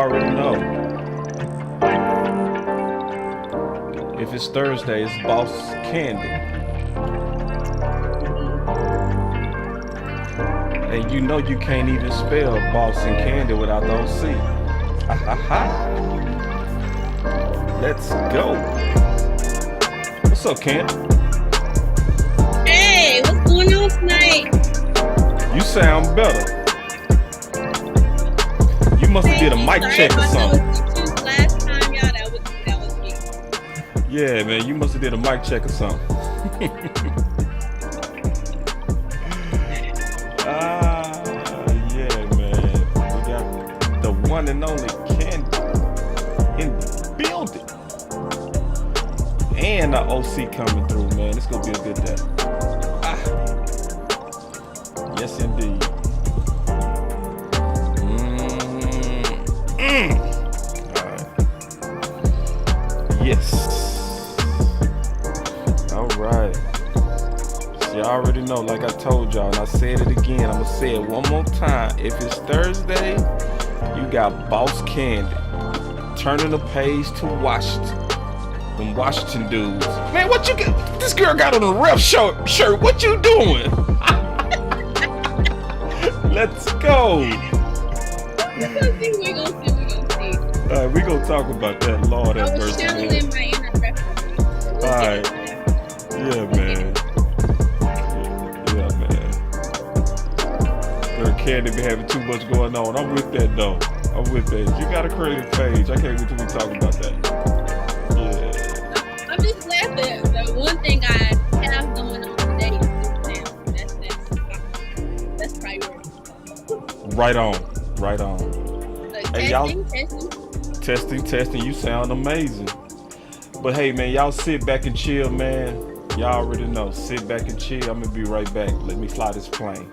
already know. If it's Thursday, it's Boss Candy. And you know you can't even spell Boss and Candy without the OC. Ha ha ha. Let's go. What's up, Candy? Hey, what's going on tonight? You sound better. You must have did a mic check or something. Last time, y'all, that was me. Yeah, man, you must have did a mic check or something. Yeah, man. We got the one and only Candy in the building. And the OC coming through, man. It's gonna be a good day. Yes, indeed. Alright. Yes. Alright. Y'all already know, like I told y'all, and I said it again, I'm gonna say it one more time. If it's Thursday, you got Boss Candy turning the page to Washington. Them Washington dudes. Man, what you got? This girl got on a ref shirt. What you doing? Let's go. We're gonna see. Alright, we gonna talk about that. Lord have mercy. I was channeling my inner referee. Alright. Yeah, man. Yeah, man. Girl, Candy been having too much going on. I'm with that, though. I'm with that. You got a creative page. I can't wait till we talk about that. I'm just glad that the one thing I have going on today is that's priority. Right on. Right on. But Hey, testing. You sound amazing. But hey, man, y'all sit back and chill, man. Y'all already know. Sit back and chill. I'm gonna be right back. Let me fly this plane.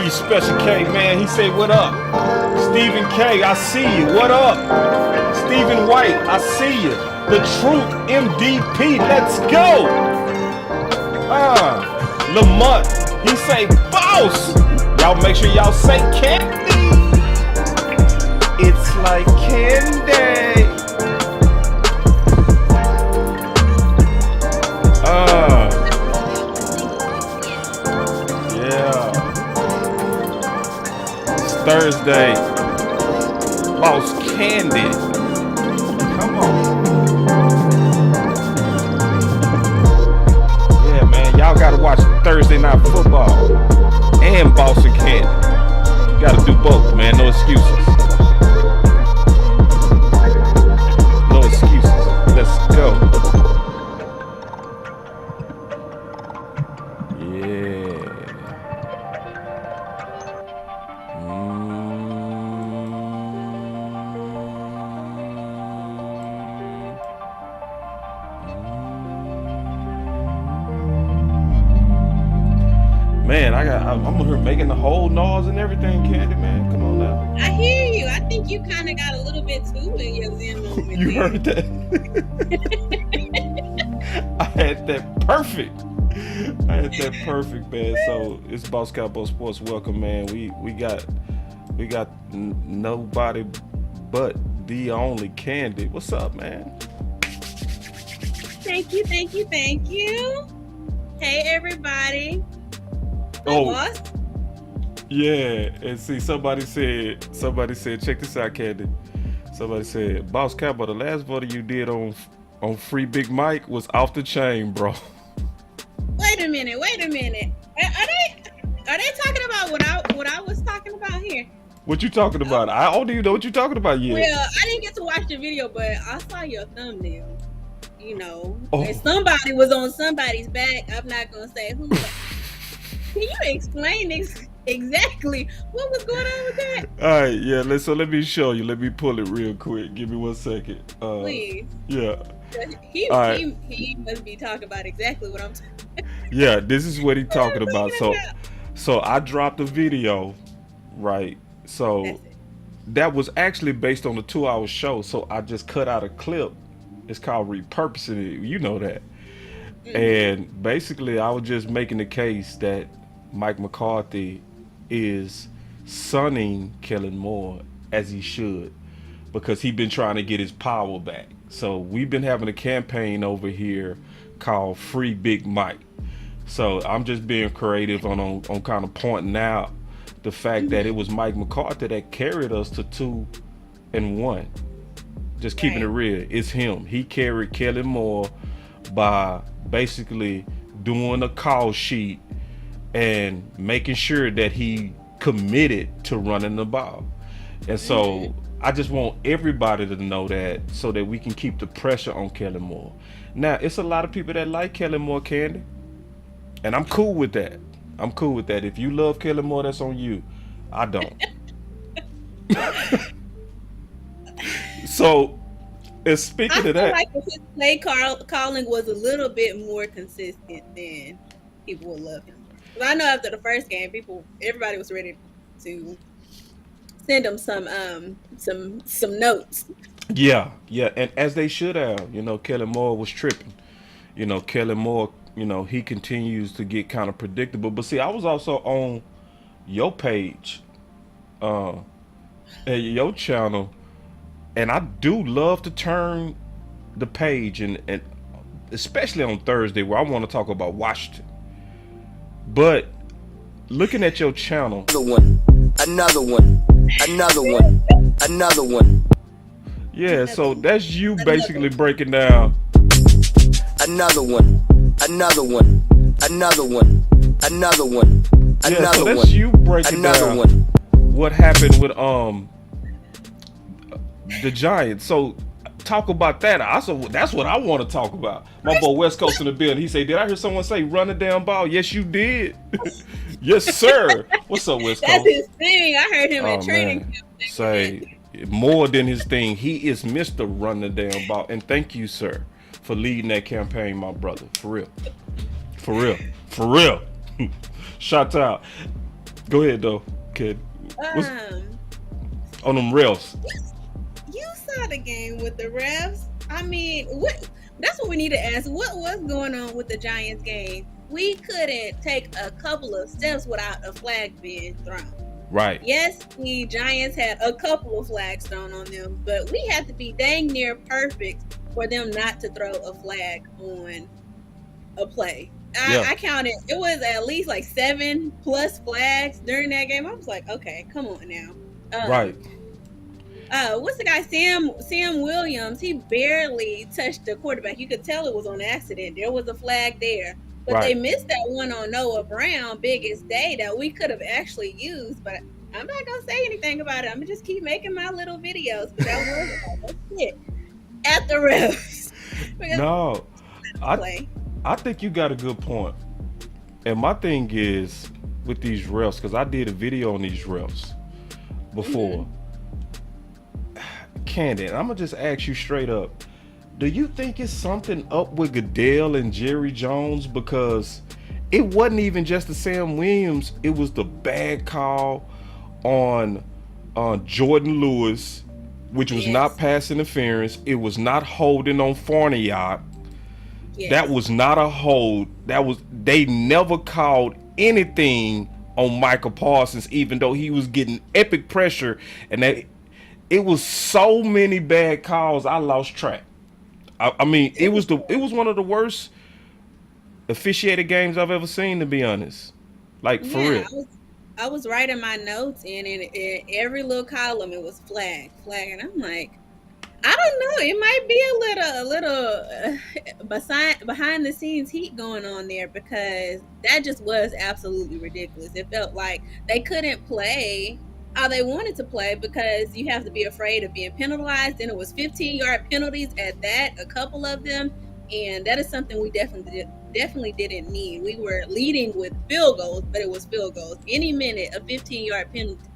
Special K, man, he say, what up? Stephen K, I see you, what up? Stephen White, I see you. The Truth MVP, let's go. Lamont, he say, boss. Y'all make sure y'all say candy. It's like candy. Thursday, Boss Candy. Come on. Yeah, man, y'all gotta watch Thursday Night Football and Boss and Candy. You gotta do both, man. No excuses. No excuses. Let's go. Man, I'm here making the whole noise and everything, Candy, man. Come on now. I hear you. I think you kind of got a little bit too in your Zen moment. You heard that? I had that perfect, man. So it's Boss Cowboy Sports. Welcome, man. We got nobody but the only Candy. What's up, man? Thank you. Hey, everybody. Boss. Yeah, and see, somebody said, check this out, Candy. Somebody said, Boss Cowboy, the last vote you did on Free Big Mike was off the chain, bro. Wait a minute. Are they talking about what I was talking about here? What you talking about? I don't even know what you talking about yet. Well, I didn't get to watch the video, but I saw your thumbnail. You know, and somebody was on somebody's back. I'm not gonna say who. Can you explain exactly what was going on with that? All right, yeah. So let me show you. Let me pull it real quick. Give me 1 second. Please. Yeah. He All right. he must be talking about exactly what I'm Yeah, this is what he's talking about. talking So, about. so I dropped a video, right? So That's it. that was actually based on a 2 hour show. So I just cut out a clip. It's called repurposing it. You know that. Mm-hmm. And basically, I was just making the case that Mike McCarthy is sunning Kellen Moore as he should because he's been trying to get his power back. So we've been having a campaign over here called Free Big Mike. So I'm just being creative on kind of pointing out the fact that it Mm-hmm. was Mike McCarthy that carried us to 2-1. Just keeping it Right. real, it's him. He carried Kellen Moore by basically doing a call sheet and making sure that he committed to running the ball. And Mm-hmm. so I just want everybody to know that so that we can keep the pressure on Kellen Moore. Now, it's a lot of people that like Kellen Moore, Candy, and I'm cool with that. I'm cool with that. If you love Kellen Moore, that's on you. I don't. So, and I speaking of feel that, like if his calling was a little bit more consistent, then people would love him. 'Cause I know after the first game, everybody was ready to send him some notes. yeah, yeah, and as they should have, Kellen Moore was tripping. Kellen Moore, he continues to get kind of predictable. But see, I was also on your page, uh, and your channel, and I do love to turn the page, and especially on Thursday where I want to talk about Washington. But looking at your channel, Another one, another one, another one, yeah, so that's you Another basically breaking down. another one, another one, another one, another one, Yeah, so another that's one, you breaking another down one. what happened with the Giants. So talk about that. Also, that's what I want to talk about. My boy West Coast in the building. He said, "Did I hear someone say run the damn ball?" Yes, you did. Yes, sir. What's up, West That's Coast? his thing. I heard him Oh at training man, camp saying say more than his thing. He is Mr. Run the damn ball. And thank you, sir, for leading that campaign, my brother. For real. For real. For real. Shout out. Go ahead though, kid. What's that. on them rails? You saw the game with the refs. I mean, what? That's what we need to ask. What was going on with the Giants game? We couldn't take a couple of steps without a flag being thrown. Right. Yes, the Giants had a couple of flags thrown on them, but we had to be dang near perfect for them not to throw a flag on a play. Yeah. I counted, it was at least like 7+ flags during that game. I was like, okay, come on now. Right. What's the guy? Sam Williams. He barely touched the quarterback. You could tell it was on accident. There was a flag there, but they Right. missed that one on Noah Brown, biggest day that we could have actually used. But I'm not gonna say anything about it. I'm gonna just keep making my little videos. But that was that's it at the refs. Because No, I play. I think you got a good point. And my thing is with these refs, because I did a video on these refs before. Candy, I'm gonna just ask you straight up. Do you think it's something up with Goodell and Jerry Jones? Because it wasn't even just the Sam Williams, it was the bad call on Jordan Lewis, which was Yes. not pass interference. It was not holding on Farniok. Yes. That was not a hold. They never called anything on Michael Parsons, even though he was getting epic pressure, and that it was so many bad calls. I lost track. I mean, it was one of the worst officiated games I've ever seen, to be honest. Like for real. I was writing my notes in every little column it was flag, and I'm like, I don't know. It might be a little behind the scenes heat going on there because that just was absolutely ridiculous. It felt like they couldn't play how they wanted to play because you have to be afraid of being penalized. And it was 15-yard penalties at that, a couple of them, and that is something we definitely didn't need. We were leading with field goals, but it was field goals. Any minute, a 15-yard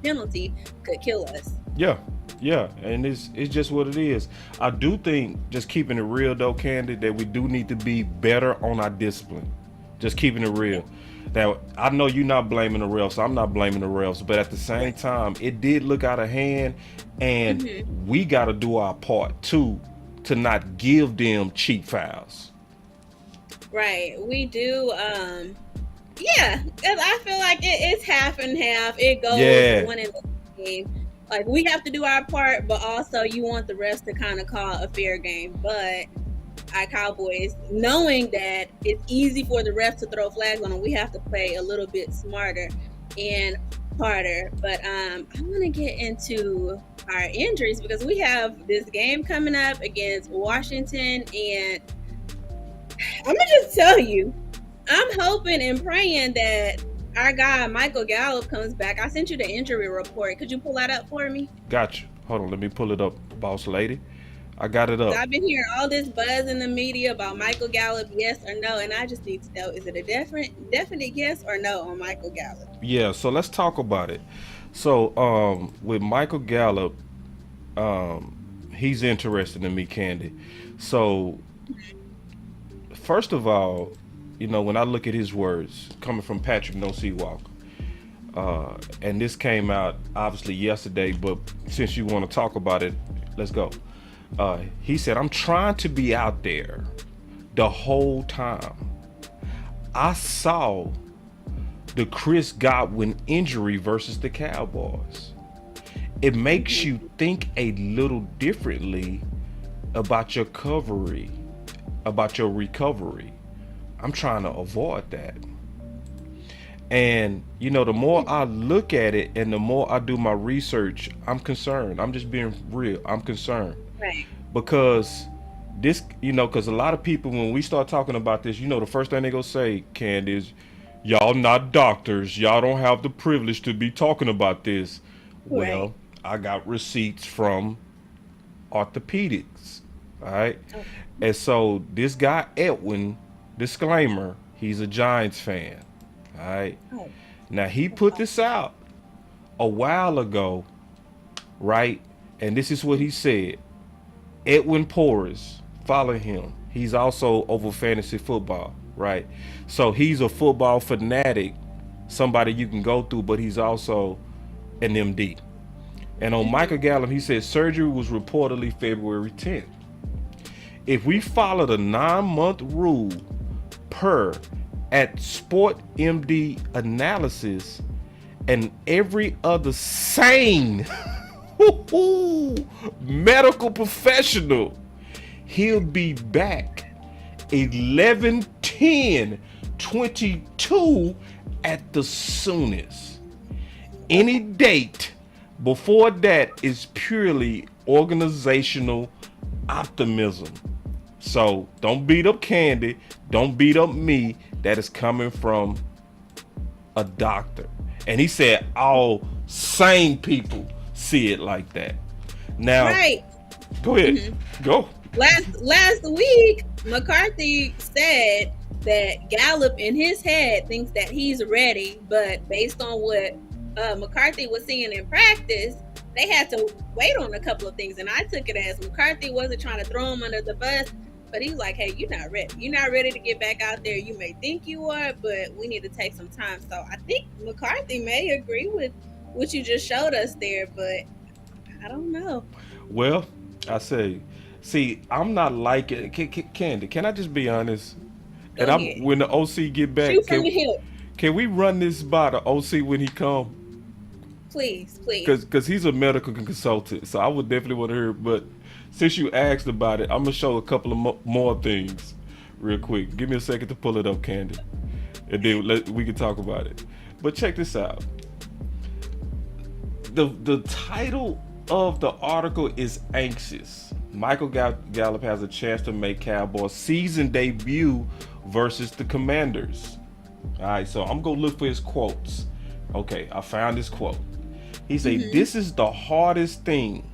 penalty could kill us. Yeah. Yeah, and it's just what it is. I do think, just keeping it real though, Candy, that we do need to be better on our discipline. Just keeping it real. That I know you're not blaming the refs. I'm not blaming the refs, but at the same time, it did look out of hand, and we got to do our part too to not give them cheap fouls. Right, we do. Yeah, 'cause I feel like it's half and half. It goes one in the game. Like, we have to do our part, but also you want the rest to kind of call a fair game. But our Cowboys, knowing that it's easy for the refs to throw flags on them, we have to play a little bit smarter and harder. But I want to get into our injuries because we have this game coming up against Washington, and I'm gonna just tell you, I'm hoping and praying that our guy Michael Gallup comes back. I sent you the injury report. Could you pull that up for me? Got you. Hold on, let me pull it up, boss lady. I got it up. I've been hearing all this buzz in the media about Michael Gallup, yes or no, and I just need to know, is it a definite yes or no on Michael Gallup? Yeah, so let's talk about it. So with Michael Gallup, he's interested in me, Candy. So first of all, when I look at his words coming from Patrick No Seawalker, and this came out obviously yesterday, but since you want to talk about it, let's go. He said, I'm trying to be out there the whole time. I saw the Chris Godwin injury versus the Cowboys. It makes you think a little differently about your recovery. I'm trying to avoid that. And, the more I look at it and the more I do my research, I'm concerned. I'm just being real. I'm concerned. Right. Because this, because a lot of people, when we start talking about this, the first thing they gonna say, Candy, is, y'all not doctors. Y'all don't have the privilege to be talking about this. Right. Well, I got receipts from orthopedics. All right. Okay. And so this guy, Edwin, disclaimer, he's a Giants fan. All right. Oh. Now, he put this out a while ago, right? And this is what he said. Edwin Porras, follow him. He's also over fantasy football, right? So he's a football fanatic, somebody you can go through, but he's also an MD. And on Michael Gallup, he said surgery was reportedly February 10th. If we follow the 9-month rule per at Sport MD analysis and every other sane medical professional, he'll be back 11/10/22 at the soonest. Any date before that is purely organizational optimism. So don't beat up Candy, don't beat up me. That is coming from a doctor. And he said all sane people see it like that. Now, right. Go ahead. Go. Last week, McCarthy said that Gallup in his head thinks that he's ready, but based on what McCarthy was seeing in practice, they had to wait on a couple of things. And I took it as McCarthy wasn't trying to throw him under the bus, but he's like, hey, you're not ready. You're not ready to get back out there. You may think you are, but we need to take some time. So I think McCarthy may agree with what you just showed us there, but I don't know. Well, I say, see, I'm not like it. Candy, can I just be honest? And when the OC get back, can we run this by the OC when he come? Please. Because he's a medical consultant, so I would definitely want to hear it. But since you asked about it, I'm going to show a couple of more things real quick. Give me a second to pull it up, Candy. And then we can talk about it. But check this out. The title of the article is Anxious. Michael Gallup has a chance to make Cowboys season debut versus the Commanders. All right, so I'm going to look for his quotes. Okay, I found his quote. He said, This is the hardest thing,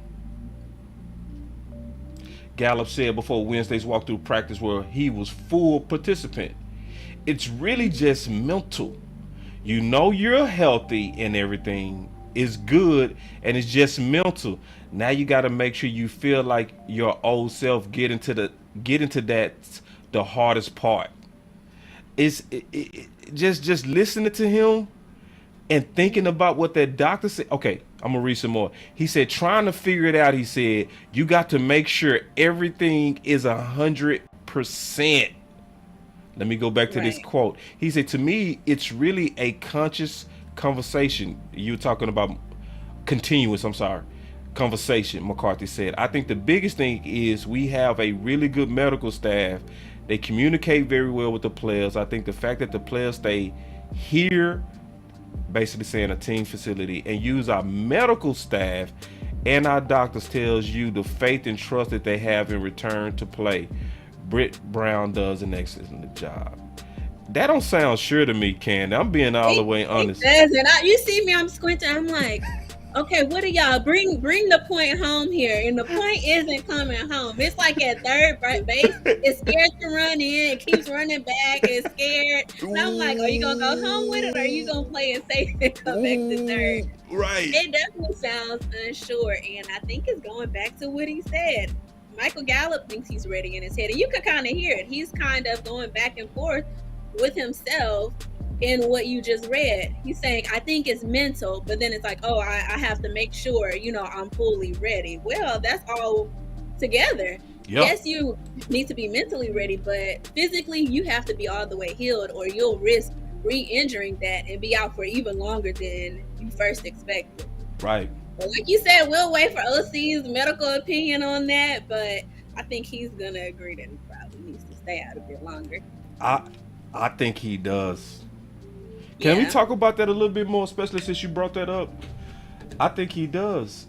Gallup said before Wednesday's walkthrough practice where he was full participant. It's really just mental. You know you're healthy and everything, is good, and it's just mental. Now you got to make sure you feel like your old self. Get into that the hardest part. Just listening to him and thinking about what that doctor said. Okay, I'm gonna read some more. He said, trying to figure it out. He said, you got to make sure everything is 100%. Let me go back to this quote. He said, to me, it's really a conscious conversation. You were talking about continuous, conversation, McCarthy said. I think the biggest thing is we have a really good medical staff. They communicate very well with the players. I think the fact that the players stay here, basically saying a team facility, and use our medical staff and our doctors tells you the faith and trust that they have in return to play. Britt Brown does an excellent job. That don't sound sure to me, Candy. I'm being all the way honest. It does, and you see me, I'm squinting. I'm like, okay, what do y'all bring the point home here? And the point isn't coming home. It's like at third base, it's scared to run in, it keeps running back, it's scared. And I'm like, are you gonna go home with it, or are you gonna play it safe and come back to third? Right. It definitely sounds unsure, and I think it's going back to what he said. Michael Gallup thinks he's ready in his head, and you can kind of hear it. He's kind of going back and forth with himself in what you just read. He's saying, I think it's mental, but then it's like, oh, I have to make sure, I'm fully ready. Well, that's all together. Yep. Yes, you need to be mentally ready, but physically you have to be all the way healed, or you'll risk re-injuring that and be out for even longer than you first expected. Right. But like you said, we'll wait for OC's medical opinion on that, but I think he's going to agree that he probably needs to stay out a bit longer. I think he does. Can we talk about that a little bit more, especially since you brought that up? I think he does,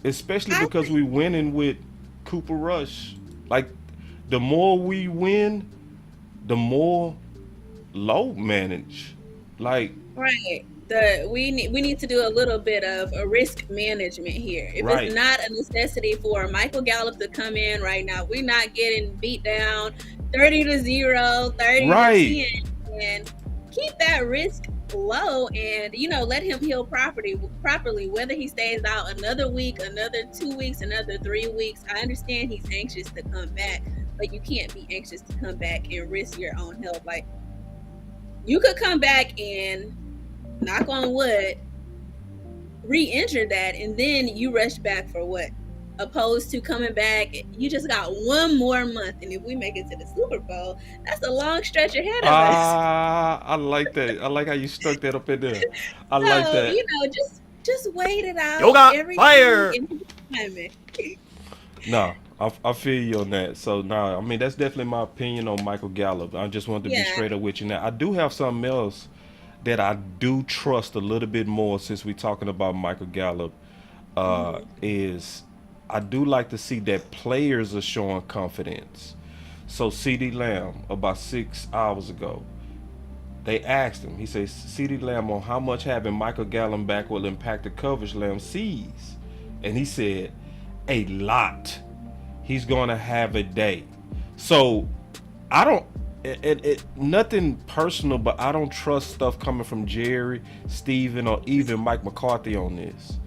especially because we winning with Cooper Rush. Like, the more we win, the more low manage. Like, right. We need to do a little bit of a risk management here. If it's not a necessity for Michael Gallup to come in right now, we're not getting beat down 30-0, 30-10, and keep that risk low and let him heal properly, whether he stays out another week, another 2 weeks, another 3 weeks. I understand he's anxious to come back, but you can't be anxious to come back and risk your own health. Like, you could come back and, knock on wood, re-injure that, and then you rush back for what? Opposed to coming back, you just got one more month, and if we make it to the Super Bowl, that's a long stretch ahead of us. I like that. I like how you stuck that up in there. I like that. Just wait it out. You got fire. No, I feel you on that. So I mean, that's definitely my opinion on Michael Gallup. I just wanted to be straight up with you. Now, I do have something else that I do trust a little bit more since we're talking about Michael Gallup. Is I do like to see that players are showing confidence. So CeeDee Lamb, about 6 hours ago, they asked him, he says, CeeDee Lamb, on how much having Michael Gallup back will impact the coverage Lamb sees. And he said, a lot. He's going to have a day. So I don't, nothing personal, but I don't trust stuff coming from Jerry, Steven, or even Mike McCarthy on this.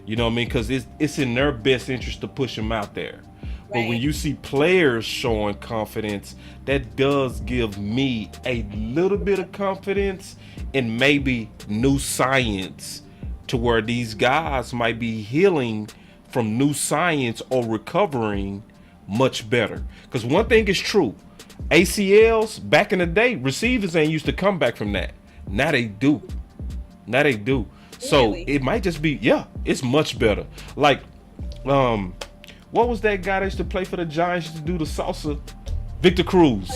You know what I mean? Because it's in their best interest to push him out there. Right. But when you see players showing confidence, that does give me a little bit of confidence and maybe new science to where these guys might be healing from new science or recovering much better. Because one thing is true. ACLs, back in the day, receivers ain't used to come back from that. Now they do. So it might just be, it's much better. Like, what was that guy that used to play for the Giants to do the salsa? Victor Cruz.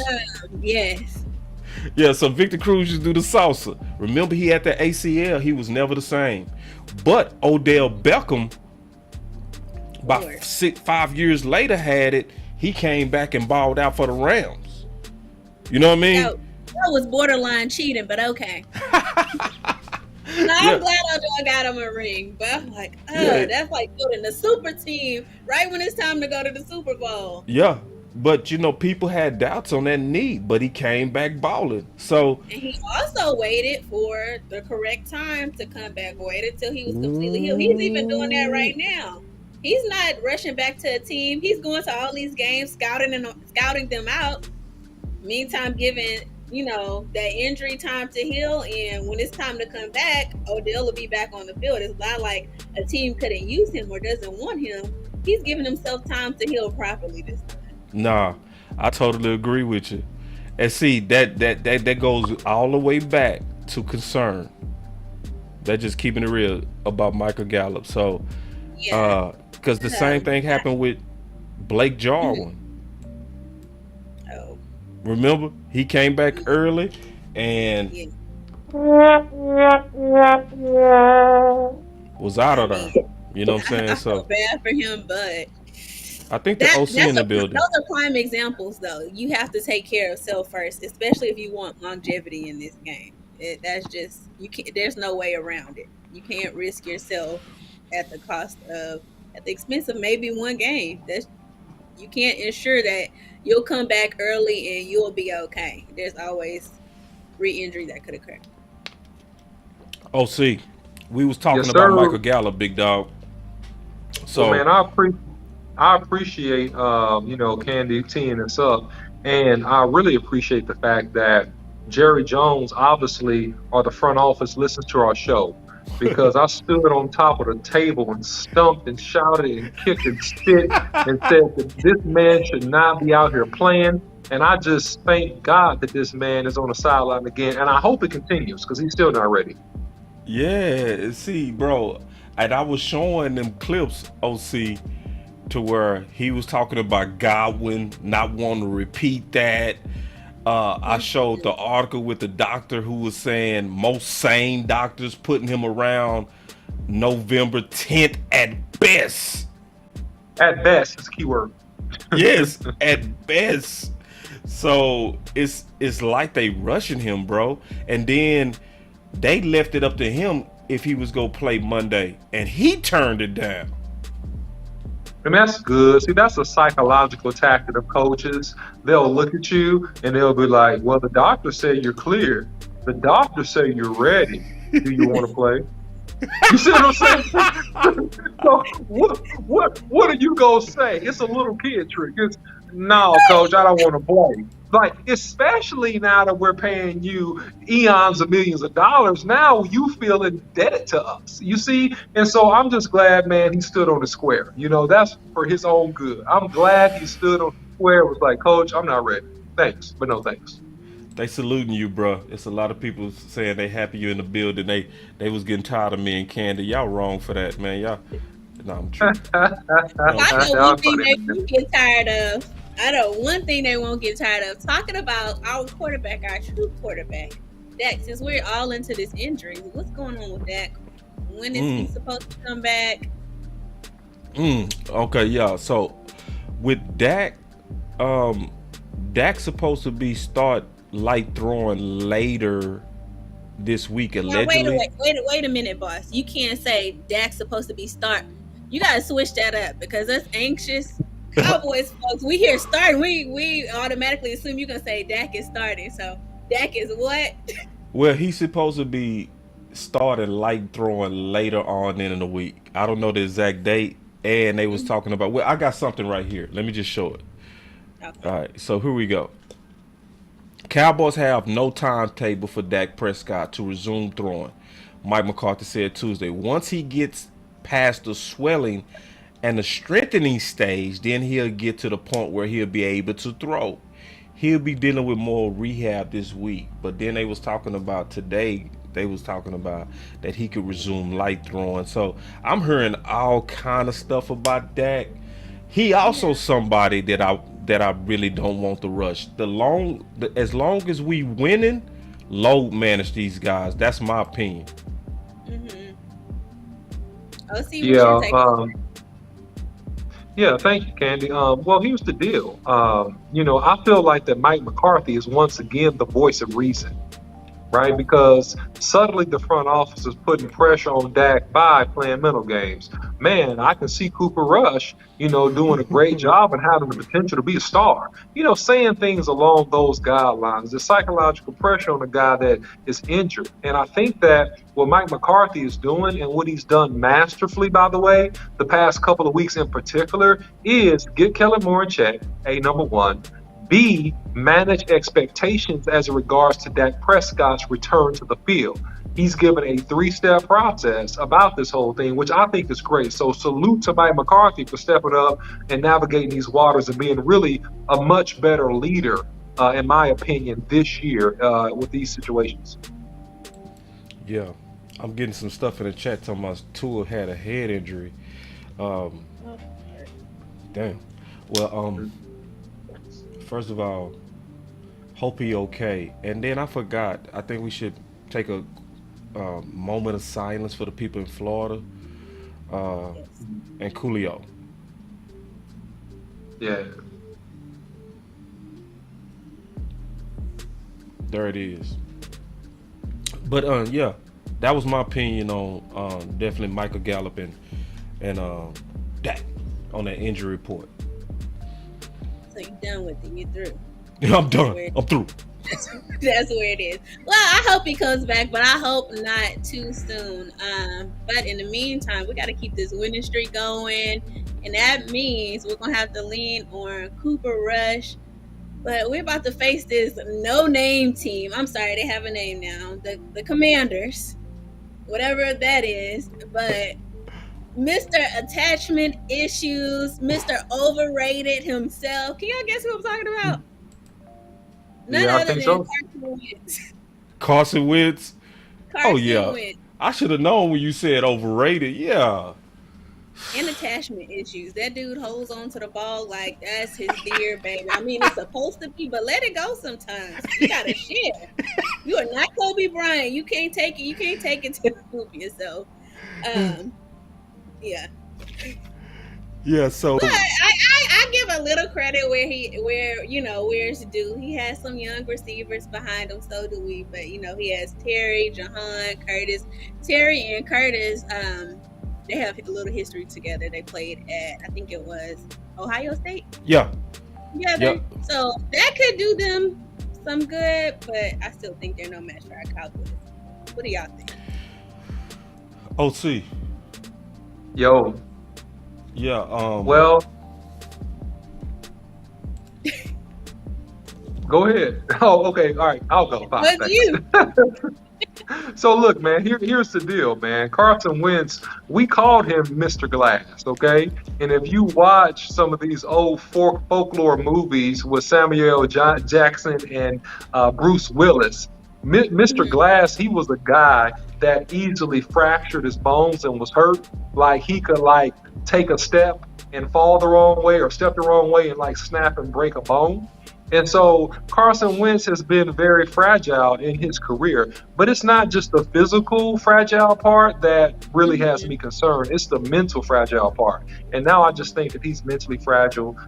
Yes. Yeah, so Victor Cruz used to do the salsa. Remember, he had the ACL. He was never the same. But Odell Beckham, about 5 years later, had it. He came back and balled out for the Rams. You know what I mean? That was borderline cheating, but okay. I'm glad Odell got him a ring, but I'm like, that's like building the super team right when it's time to go to the Super Bowl. Yeah, But people had doubts on that knee, but he came back balling. So, And he also waited for the correct time to come back. Waited till he was completely healed. He's even doing that right now. He's not rushing back to a team. He's going to all these games, scouting them out. Meantime, giving that injury time to heal, and when it's time to come back, Odell will be back on the field. It's not like a team couldn't use him or doesn't want him. He's giving himself time to heal properly this time. nah, I totally agree with you. And see, that goes all the way back to concern. They're just keeping it real about Michael Gallup. So, Yeah. because the same thing happened with Blake Jarwin. Oh. Remember, he came back early and Yeah. was out I of mean, there. You know what I'm saying? I feel So bad for him, but I think the OC in the those building. are prime examples, though. You have to take care of self first, especially if you want longevity in this game. That's just you can't. There's no way around it. You can't risk yourself at the expense of maybe one game. You can't ensure that you'll come back early and you'll be okay. There's always re-injury that could occur. OC, we was talking Yes, about sir. Michael Gallup, big dog. Well, So man, I appreciate Candy teeing us up, and I really appreciate the fact that Jerry Jones obviously or the front office listens to our show, because I stood on top of the table and stumped and shouted and kicked and spit and said that this man should not be out here playing. And I just thank God that this man is on the sideline again, and I hope it continues because he's still not ready. yeah, see, bro, and I was showing them clips, OC, to where he was talking about Godwin not wanting to repeat that. I showed the article with the doctor who was saying most sane doctors putting him around November 10th at best. At best, is keyword. Yes, at best. So it's like they rushing him, bro. And then they left it up to him if he was gonna play Monday, and he turned it down. And that's good. See, that's a psychological tactic of coaches. They'll look at you and they'll be like, well, the doctor said you're clear. The doctor said you're ready. Do you want to play? You see what I'm saying? So what are you gonna say? It's a little kid trick. It's no, coach, I don't want to play. Like, especially now that we're paying you eons of millions of dollars, now you feel indebted to us. You see? And so I'm just glad, man, he stood on the square. That's for his own good. I'm glad he stood on the square. Was like, coach, I'm not ready. Thanks, but no thanks. They saluting you, bro. It's a lot of people saying they happy you in the building. They was getting tired of me and Candy. Y'all wrong for that, man. Y'all. No, I'm true. I know one thing they won't get tired of. I know one thing they won't get tired of. Talking about our quarterback, our true quarterback, Dak. Since we're all into this injury, what's going on with Dak? When is he supposed to come back? Okay, yeah. So with Dak, Dak's supposed to be start light throwing later this week allegedly. Now, wait a minute, boss. You can't say Dak's supposed to be start. You gotta switch that up, because us anxious Cowboys folks, we hear starting, we automatically assume you're gonna say Dak is starting. So Dak is what? Well, he's supposed to be starting light throwing later on in the week. I don't know the exact date, and they was talking about. Well, I got something right here. Let me just show it. Okay. All right, so here we go. Cowboys have no timetable for Dak Prescott to resume throwing, Mike McCarthy said Tuesday. Once he gets past the swelling and the strengthening stage, then he'll get to the point where he'll be able to throw. He'll be dealing with more rehab this week. But then they was talking about today, they was talking about that he could resume light throwing. So I'm hearing all kind of stuff about Dak. He also somebody that I really don't want to rush. As long as we winning, load manage these guys. That's my opinion. Oh, see, Yeah. Yeah, thank you, Candy. Well, here's the deal. I feel like that Mike McCarthy is once again the voice of reason. right? Because suddenly the front office is putting pressure on Dak by playing mental games. Man, I can see Cooper Rush, doing a great job and having the potential to be a star. Saying things along those guidelines, the psychological pressure on a guy that is injured. And I think that what Mike McCarthy is doing and what he's done masterfully, by the way, the past couple of weeks in particular, is get Kellen Moore in check, number one. B, manage expectations as it regards to Dak Prescott's return to the field. He's given a three-step process about this whole thing, which I think is great. So salute to Mike McCarthy for stepping up and navigating these waters and being really a much better leader, in my opinion, this year with these situations. Yeah, I'm getting some stuff in the chat talking about Tua had a head injury. Um, Damn. Well, first of all, hope he okay. And then I forgot. I think we should take a moment of silence for the people in Florida and Coolio. Yeah. There it is. But yeah, that was my opinion on definitely Michael Gallup and that on that injury report. So you done with it? You through? I'm done. I'm through. That's where it is. Well, I hope he comes back, but I hope not too soon. But in the meantime, we got to keep this winning streak going, and that means we're gonna have to lean on Cooper Rush. But we're about to face this no-name team. I'm sorry, they have a name now. The Commanders, whatever that is. But Mr. Attachment Issues, Mr. Overrated himself. Can y'all guess who I'm talking about? None Yeah, I other think than so. Carson Wentz. Carson Wentz. Carson Oh yeah, Wentz. I should have known when you said overrated. Yeah. And attachment issues. That dude holds on to the ball like that's his dear baby. I mean, it's supposed to be, but let it go sometimes. You gotta share. You are not Kobe Bryant. You can't take it. You can't take it to the hoop yourself. Yeah. Yeah. So. But I give a little credit where it's due. He has some young receivers behind him, so do we. But he has Terry, Jahan, Curtis. Terry and Curtis, they have a little history together. They played at, I think it was Ohio State. Yeah. Together. Yep. So that could do them some good, but I still think they're no match for our Cowboys. What do y'all think? OC. Yo. Yeah. Well, go ahead. Oh, okay. All right. I'll go. Fine. What's you? So look, man, here's the deal, man. Carson Wentz, we called him Mr. Glass, okay? And if you watch some of these old folklore movies with Samuel Jackson and Bruce Willis, Mr. Glass, he was a guy that easily fractured his bones and was hurt. Like he could take a step and fall the wrong way or step the wrong way and snap and break a bone. And so Carson Wentz has been very fragile in his career, but it's not just the physical fragile part that really has me concerned. It's the mental fragile part. And now I just think that he's mentally fragile.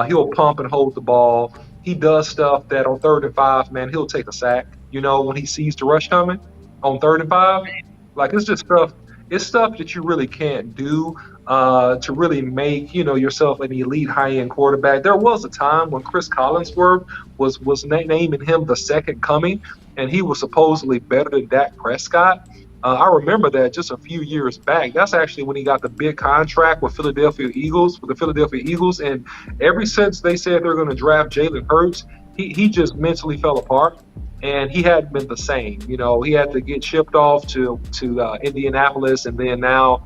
He'll pump and hold the ball. He does stuff that on 3rd and 5, man, he'll take a sack, when he sees the rush coming on 3rd and 5. It's just stuff. It's stuff that you really can't do to really make yourself an elite high-end quarterback. There was a time when Chris Collinsworth was naming him the second coming, and he was supposedly better than Dak Prescott. I remember that just a few years back. That's actually when he got the big contract with the Philadelphia Eagles. And ever since they said they were going to draft Jalen Hurts, he just mentally fell apart. And he hadn't been the same. He had to get shipped off to Indianapolis, and then now,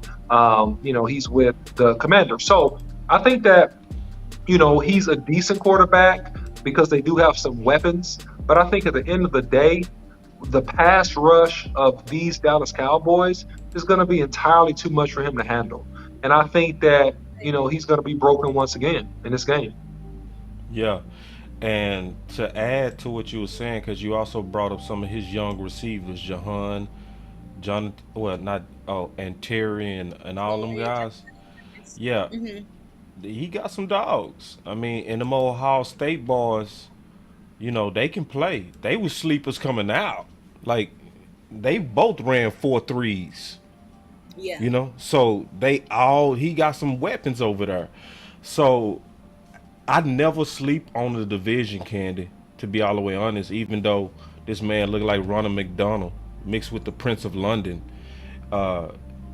he's with the Commanders. So I think that, he's a decent quarterback because they do have some weapons. But I think at the end of the day, the pass rush of these Dallas Cowboys is going to be entirely too much for him to handle. And I think that, he's going to be broken once again in this game. Yeah. And to add to what you were saying, because you also brought up some of his young receivers, and Terry and all them guys. Yeah, he got some dogs. I mean, and them Ohio State boys, they can play. They were sleepers coming out. Like they both ran 4.3s. Yeah. You know, so he got some weapons over there. So I never sleep on the division, Candy. To be all the way honest, even though this man looked like Ronald McDonald mixed with the Prince of London, uh,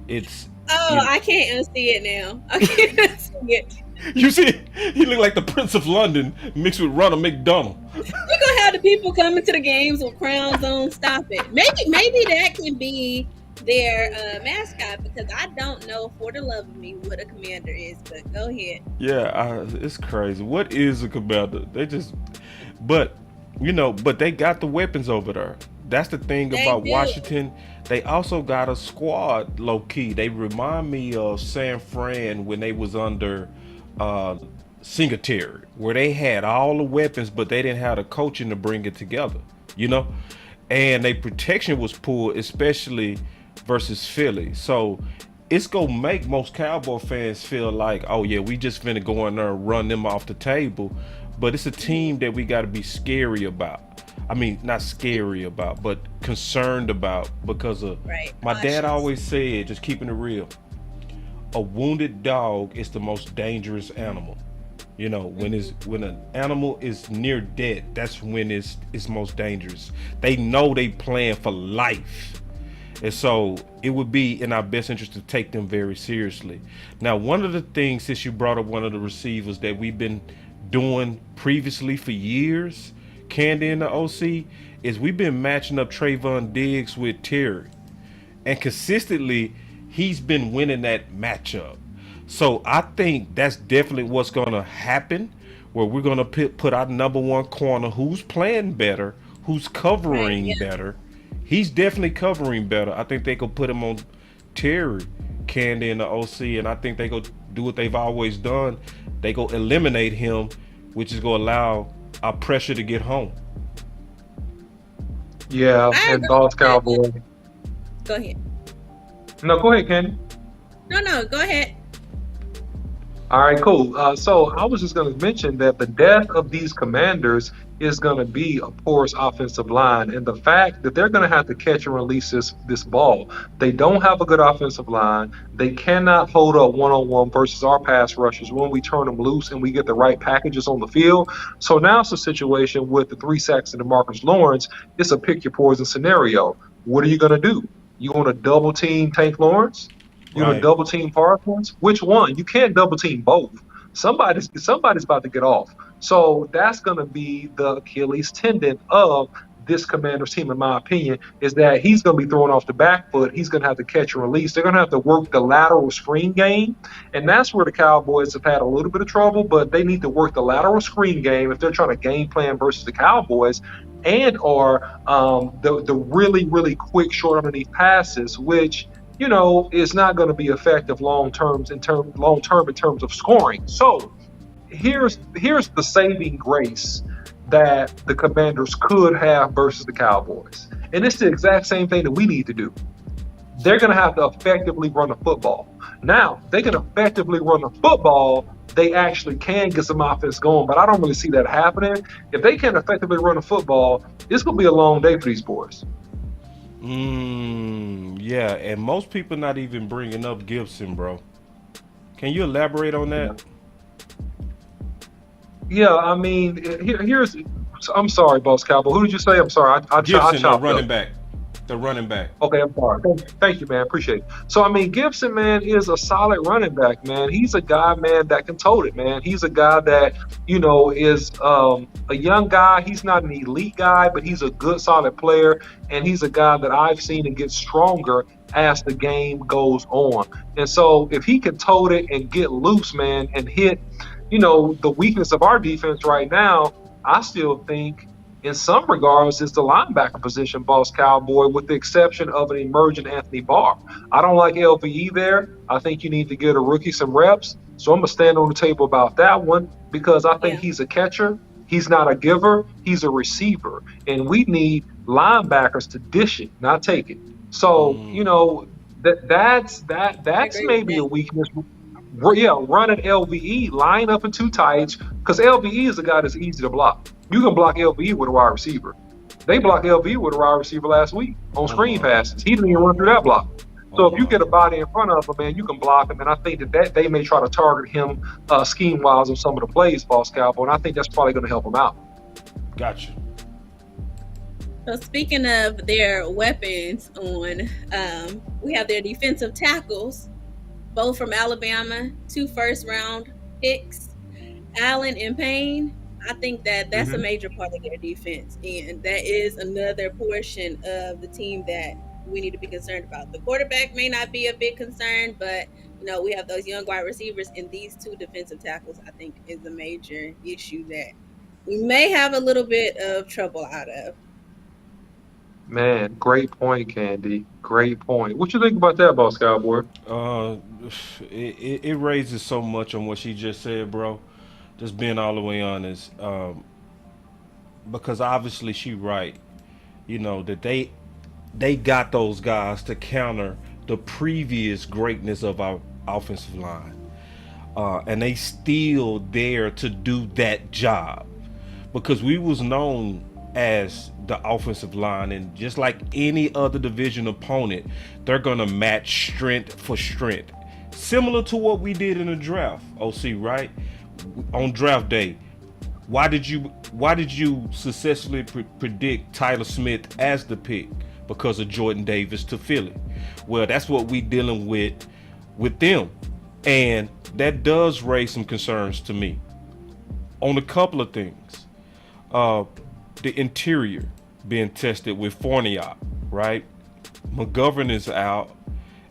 it's Oh, you, I can't unsee it now. I can't unsee it. you see, he looked like the Prince of London mixed with Ronald McDonald. We're gonna have the people coming to the games with crowns on. Stop it. Maybe that can be their mascot, because I don't know for the love of me what a commander is. But go ahead. Yeah, it's crazy. What is a commander? But but they got the weapons over there. That's the thing They about do. Washington. They also got a squad, low key. They remind me of San Fran when they was under uh, Singletary, where they had all the weapons, but they didn't have the coaching to bring it together. You know, and their protection was poor, especially versus Philly. So it's gonna make most Cowboy fans feel like, oh yeah, we just finna go in there and run them off the table. But it's a team that we gotta be scary about. I mean, not scary about, but concerned about, because of Right. my dad Cautious. always said, just keeping it real, a wounded dog is the most dangerous animal. You know, when an animal is near death, that's when it's most dangerous. They know they playing for life. And so it would be in our best interest to take them very seriously. Now, one of the things, since you brought up one of the receivers that we've been doing previously for years, Candy and the OC, is we've been matching up Trayvon Diggs with Terry. And consistently, he's been winning that matchup. So I think that's definitely what's going to happen, where we're going to put our number one corner who's playing better, who's Right. covering Yeah. better. He's definitely covering better. I think they could put him on Terry, Candy, and the OC, and I think they go do what they've always done. They go eliminate him, which is going to allow our pressure to get home. Yeah, I and agree Boss with that. Cowboy. Go ahead. No, go ahead, Kenny. No, go ahead. All right, cool. So I was just going to mention that the death of these commanders is going to be a porous offensive line, and the fact that they're going to have to catch and release this ball. They don't have a good offensive line. They cannot hold up one-on-one versus our pass rushers when we turn them loose and we get the right packages on the field. So now it's a situation with the 3 sacks and DeMarcus Lawrence. It's a pick your poison scenario. What are you going to do? You want to double team Tank Lawrence? You want to Right. double team Parsons? Which one? You can't double team both. Somebody's about to get off. So that's going to be the Achilles tendon of this Commanders team, in my opinion, is that he's going to be thrown off the back foot. He's going to have to catch and release. They're going to have to work the lateral screen game, and that's where the Cowboys have had a little bit of trouble. But they need to work the lateral screen game if they're trying to game plan versus the Cowboys, and or the really really quick short underneath passes, which is not going to be effective long term in terms of scoring. So here's the saving grace that the Commanders could have versus the Cowboys, and it's the exact same thing that we need to do. They're going to have to effectively run the football. Now, if they can effectively run the football, they actually can get some offense going, but I don't really see that happening. If they can't effectively run the football, it's going to be a long day for these boys. Yeah, and most people not even bringing up Gibson, bro. Can you elaborate on that? Yeah, I mean, here's. I'm sorry, Boss Cowboy. Who did you say? I'm sorry. I Gibson, the chopped running up. back. The running back. Okay, I'm sorry. Thank you, man. Appreciate it. So, I mean, Gibson, man, is a solid running back, man. He's a guy, man, that can tote it, man. He's a guy that, is a young guy. He's not an elite guy, but he's a good, solid player. And he's a guy that I've seen and get stronger as the game goes on. And so if he can tote it and get loose, man, and hit, the weakness of our defense right now, I still think in some regards it's the linebacker position, Boss Cowboy, with the exception of an emerging Anthony Barr. I don't like LVE there. I think you need to get a rookie some reps. So I'm going to stand on the table about that one, because I think he's a catcher. He's not a giver. He's a receiver. And we need linebackers to dish it, not take it. So, that's maybe a weakness. Yeah, running LVE, line up in 2 tights, because LVE is a guy that's easy to block. You can block LVE with a wide receiver. They blocked LV with a wide receiver last week on screen passes. He didn't even run through that block. So Oh, if you wow. get a body in front of him, man, you can block him. And I think that they may try to target him scheme-wise on some of the plays, Boss Cowboy. And I think that's probably going to help him out. Gotcha. So speaking of their weapons on, we have their defensive tackles, both from Alabama, 2 first-round picks, Allen and Payne. I think that's a major part of their defense, and that is another portion of the team that we need to be concerned about. The quarterback may not be a big concern, but we have those young wide receivers, and these 2 defensive tackles, I think, is a major issue that we may have a little bit of trouble out of. Man, great point, Candy. Great point. What you think about that, Boss Cowboy? It raises so much on what she just said, bro. Just being all the way honest, because obviously she right. That they got those guys to counter the previous greatness of our offensive line, and they still there to do that job because we was known as the offensive line, and just like any other division opponent, they're gonna match strength for strength, similar to what we did in the draft. OC, right? On draft day, why did you successfully predict Tyler Smith as the pick? Because of Jordan Davis to Philly. Well, that's what we dealing with them, and that does raise some concerns to me on a couple of things. The interior being tested with Fournier, right? McGovern is out,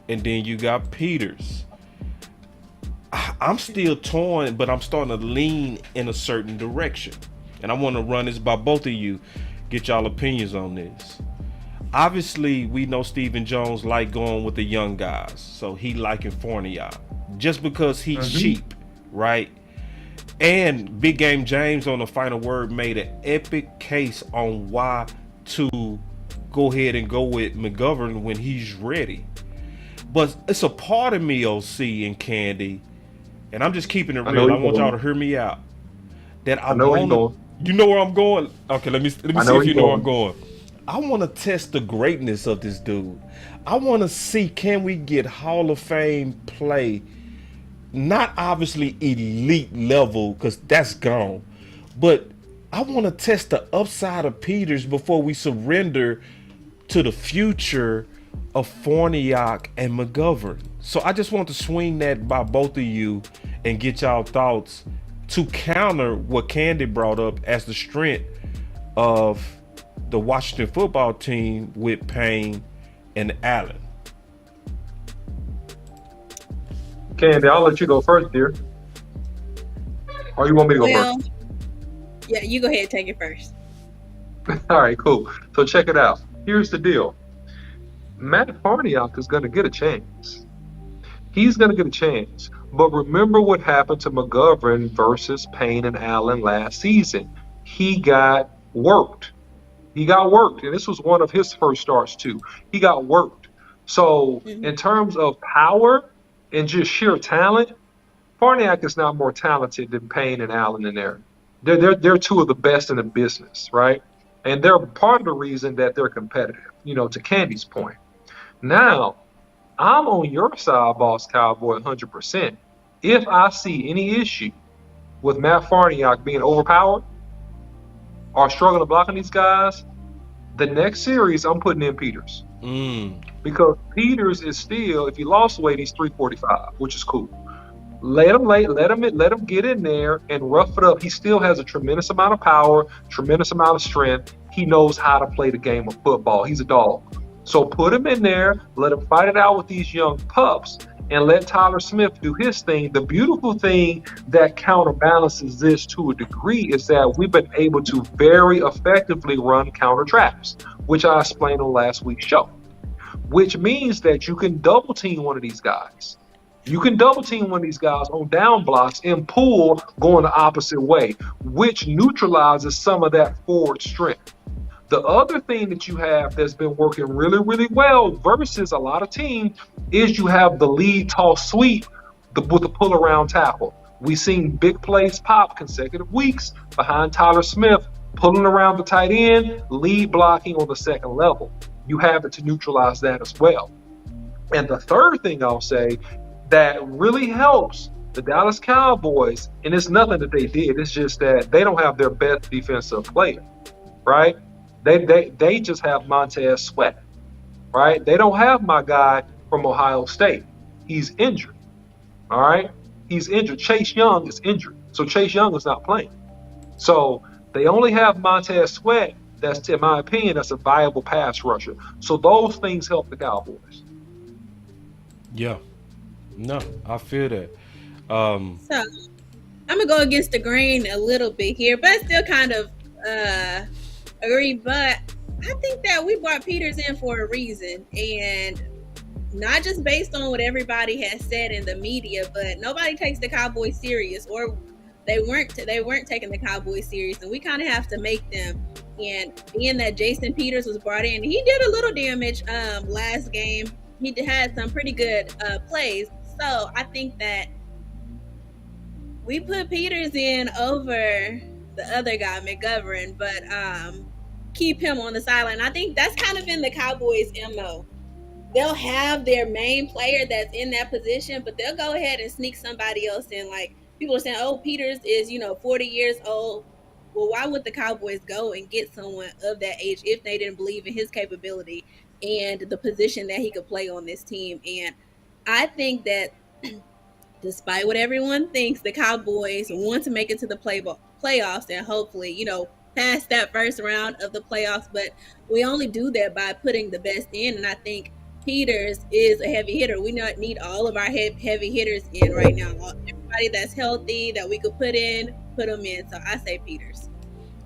and then you got Peters. I'm still torn, but I'm starting to lean in a certain direction. And I want to run this by both of you, get y'all opinions on this. Obviously, we know Stephen Jones like going with the young guys, so he liking Fournier just because he's cheap, right? And Big Game James on the Final Word made an epic case on why to go ahead and go with McGovern when he's ready. But it's a part of me, OC and Candy, and I'm just keeping it real. I want y'all to hear me out. That I want to. You know where I'm going? Okay, let me see if you know where I'm going. I want to test the greatness of this dude. I want to see, can we get Hall of Fame play? Not obviously elite level, because that's gone. But I want to test the upside of Peters before we surrender to the future of Fournier and McGovern. So I just want to swing that by both of you and get y'all thoughts to counter what Candy brought up as the strength of the Washington football team with Payne and Allen. Candy, I'll let you go first, dear. Or you want me to go first? Yeah, you go ahead and take it first. All right, cool. So check it out. Here's the deal. Matt Farniok is going to get a chance. He's going to get a chance. But remember what happened to McGovern versus Payne and Allen last season. He got worked. And this was one of his first starts, too. He got worked. So in terms of power and just sheer talent, Farniok is not more talented than Payne and Allen in there. They're 2 of the best in the business, right? And they're part of the reason that they're competitive, to Candy's point. Now, I'm on your side, Boss Cowboy, 100%. If I see any issue with Matt Farniok being overpowered or struggling to blocking these guys, the next series I'm putting in Peters. Because Peters is still, if he lost weight, he's 345, which is cool. Let him get in there and rough it up. He still has a tremendous amount of power, tremendous amount of strength. He knows how to play the game of football. He's a dog. So put him in there, let him fight it out with these young pups, and let Tyler Smith do his thing. The beautiful thing that counterbalances this to a degree is that we've been able to very effectively run counter traps, which I explained on last week's show, which means that you can double team one of these guys. You can double team one of these guys on down blocks and pull going the opposite way, which neutralizes some of that forward strength. The other thing that you have that's been working really, really well versus a lot of teams is you have the lead toss sweep with the pull around tackle. We've seen big plays pop consecutive weeks behind Tyler Smith Pulling around the tight end, lead blocking on the second level. You have it to neutralize that as well. And the third thing I'll say that really helps the Dallas Cowboys, and it's nothing that they did, it's just that they don't have their best defensive player, right? They just have Montez Sweat, right? They don't have my guy from Ohio State. He's injured, all right? He's injured. Chase Young is injured, so Chase Young is not playing. So they only have Montez Sweat. That's, in my opinion, that's a viable pass rusher. So those things help the Cowboys. Yeah. No, I feel that. So I'm gonna go against the grain a little bit here, but I still kind of agree. But I think that we brought Peters in for a reason, and not just based on what everybody has said in the media, but nobody takes the Cowboys serious, or they weren't taking the Cowboys serious, and we kind of have to make them. And being that Jason Peters was brought in, he did a little damage last game. He had some pretty good plays. So I think that we put Peters in over the other guy, McGovern, but keep him on the sideline. I think that's kind of been the Cowboys' MO. They'll have their main player that's in that position, but they'll go ahead and sneak somebody else in. Like, people are saying, oh, Peters is, 40 years old. Well, why would the Cowboys go and get someone of that age if they didn't believe in his capability and the position that he could play on this team? And I think that despite what everyone thinks, the Cowboys want to make it to the playoffs and hopefully, pass that first round of the playoffs. But we only do that by putting the best in. And I think Peters is a heavy hitter. We need all of our heavy hitters in right now. Everybody that's healthy that we could put them in. So I say Peters.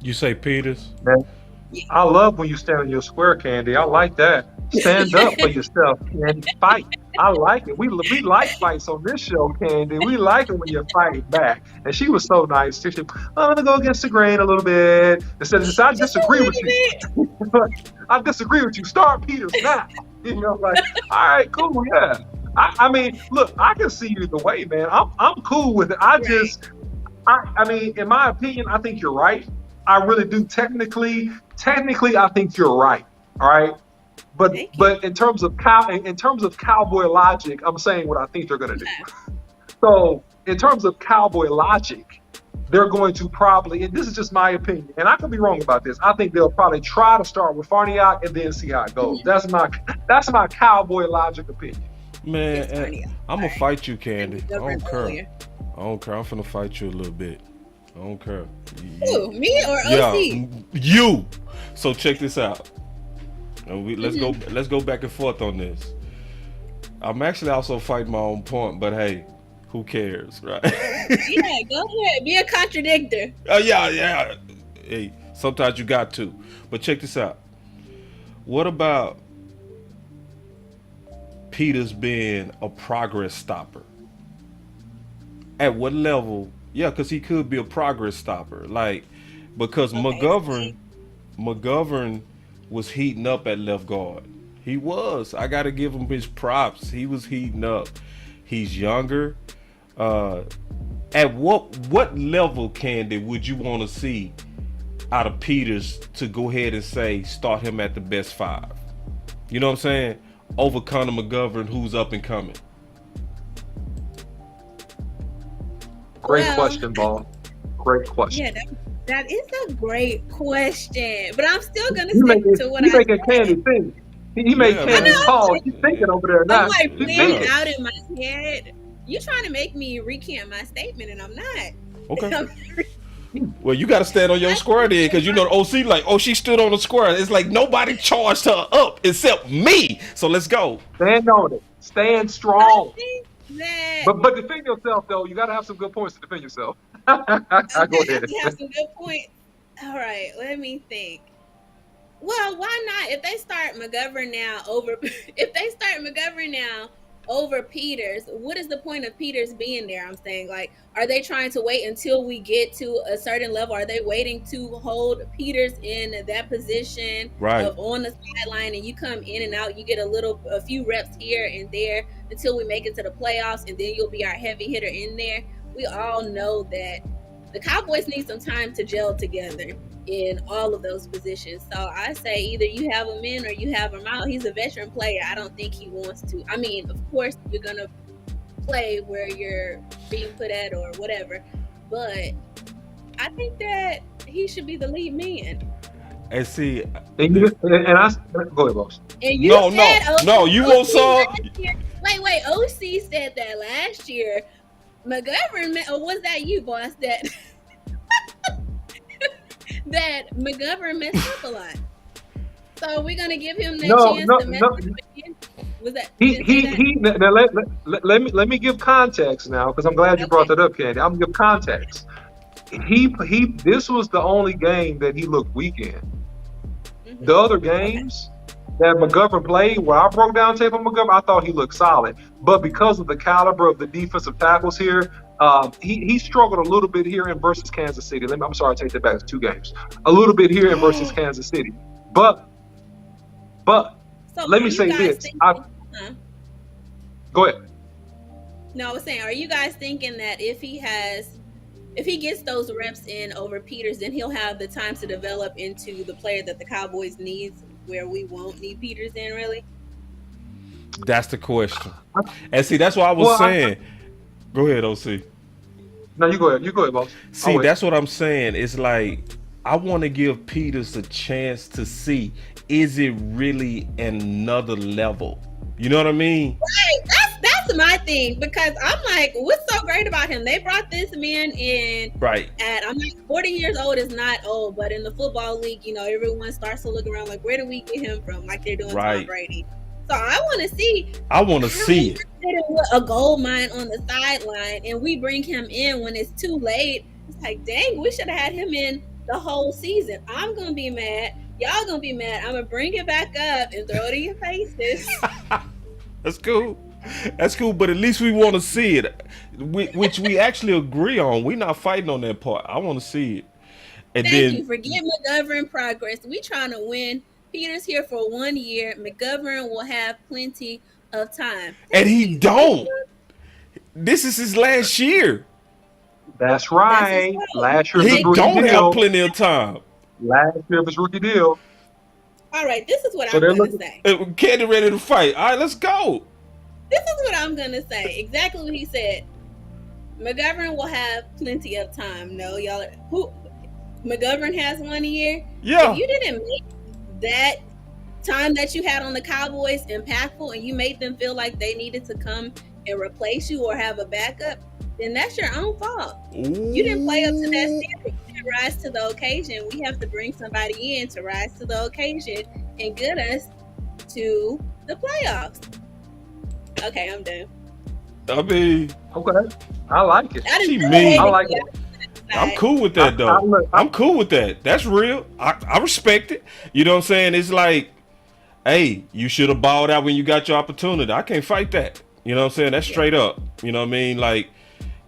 You say Peters? Yeah. I love when you stand on your square, Candy. I like that. Stand up for yourself, Candy. Fight. I like it. We like fights on this show, Candy. We like it when you fight back. And she was so nice. She said, I'm going to go against the grain a little bit. Instead of I disagree with you. I disagree with you. Start Peters now. All right, cool, yeah. I mean, look, I can see you the way, man. I'm cool with it. I mean, in my opinion, I think you're right. I really do. Technically, I think you're right. All right. But in terms of cowboy logic, I'm saying what I think they're going to do. So in terms of cowboy logic, they're going to probably, and this is just my opinion, and I could be wrong about this. I think they'll probably try to start with Farniak and then see how it goes. That's my cowboy logic opinion. Man, I'm gonna fight you, Candy. I don't care. I'm finna fight you a little bit. I don't care. Who, me or OC? Yeah, you. So check this out. Let's go back and forth on this. I'm actually also fighting my own point, but hey, who cares, right? Yeah, go ahead. Be a contradictor. Oh yeah. Hey, sometimes you got to. But check this out. What about Peters being a progress stopper? At what level? Yeah, because he could be a progress stopper. Because McGovern was heating up at left guard. He was. I got to give him his props. He was heating up. He's younger. At what level, Candy, would you want to see out of Peters to go ahead and say start him at the best 5? You know what I'm saying? Over Connor McGovern, who's up and coming. Great question, Ball. Great question. Yeah, that is a great question. But I'm still gonna stick to what I said. Making Candy think. He made Candy call. He's thinking over there now. I'm like playing out in my head. You trying to make me recant my statement, and I'm not. Okay. Well, you got to stand on your square then, because the OC she stood on the square. It's like nobody charged her up except me. So let's go. Stand on it. Stand strong. That... But defend yourself, though. You got to have some good points to defend yourself. Go ahead. You have some good points. All right, let me think. Well, why not? If they start McGovern now over Peters, what is the point of Peters being there? I'm saying, are they trying to wait until we get to a certain level? Are they waiting to hold Peters in that position of on the sideline, and you come in and out, you get a few reps here and there until we make it to the playoffs, and then you'll be our heavy hitter in there? We all know that the Cowboys need some time to gel together. in all of those positions. So I say either you have him in or you have him out. He's a veteran player. I don't think he wants to. I mean, of course, you're going to play where you're being put at or whatever, but I think that he should be the lead man. And see, and I go ahead, boss. And you no, you want some? Wait, OC said that last year. McGovern, or was that you, boss? That McGovern messed up a lot. So we're gonna give him that chance to mess up again. Was that now let me give context now, because I'm glad you brought that up, Candy. I'm gonna give context. This was the only game that he looked weak in. Mm-hmm. The other games that McGovern played, where I broke down tape on McGovern, I thought he looked solid. But because of the caliber of the defensive tackles here, he struggled a little bit here in versus Kansas City. I'm sorry, I take that back. It's 2 games. A little bit here in versus Kansas City. But so let me say this. Go ahead. No, I was saying, are you guys thinking that if he gets those reps in over Peters, then he'll have the time to develop into the player that the Cowboys needs, where we won't need Peters in, really? That's the question. And see, that's what I was saying. Go ahead, OC. No, you go ahead. You go ahead, boss. See, that's what I'm saying. It's like, I want to give Peters a chance to see, is it really another level? You know what I mean? Right. That's my thing, because I'm like, what's so great about him? They brought this man in. Right. I'm like, 40 years old is not old, but in the football league, everyone starts to look around like, where did we get him from? Like they're doing Tom Brady. So I want to see. I want to see it. A gold mine on the sideline, and we bring him in when it's too late. It's like, dang, we should have had him in the whole season. I'm gonna be mad. Y'all gonna be mad. I'm gonna bring it back up and throw it in your faces. That's cool. That's cool, but at least we want to see it, which we actually agree on. We're not fighting on that part. I want to see it. And Thank you. Forget McGovern progress. We trying to win. Peter's here for 1 year. McGovern will have plenty of time. And he don't. This is his last year. That's right. Last year he don't have plenty of time. Last year of his rookie deal. All right, this is what I'm going to say. Candy ready to fight. All right, let's go. This is what I'm going to say. Exactly what he said. McGovern will have plenty of time. No, y'all. McGovern has 1 year? Yeah. If you didn't make that time that you had on the Cowboys impactful, and you made them feel like they needed to come and replace you or have a backup, then that's your own fault. Ooh. You didn't play up to that standard. You didn't rise to the occasion. We have to bring somebody in to rise to the occasion and get us to the playoffs. Okay, I'm done. I mean, okay, I like it. She mean. I like it. I'm cool with that, though. I'm cool with that. That's real. I respect it. You know what I'm saying? It's like, hey, you should have balled out when you got your opportunity. I can't fight that. You know what I'm saying? That's straight up. You know what I mean? Like,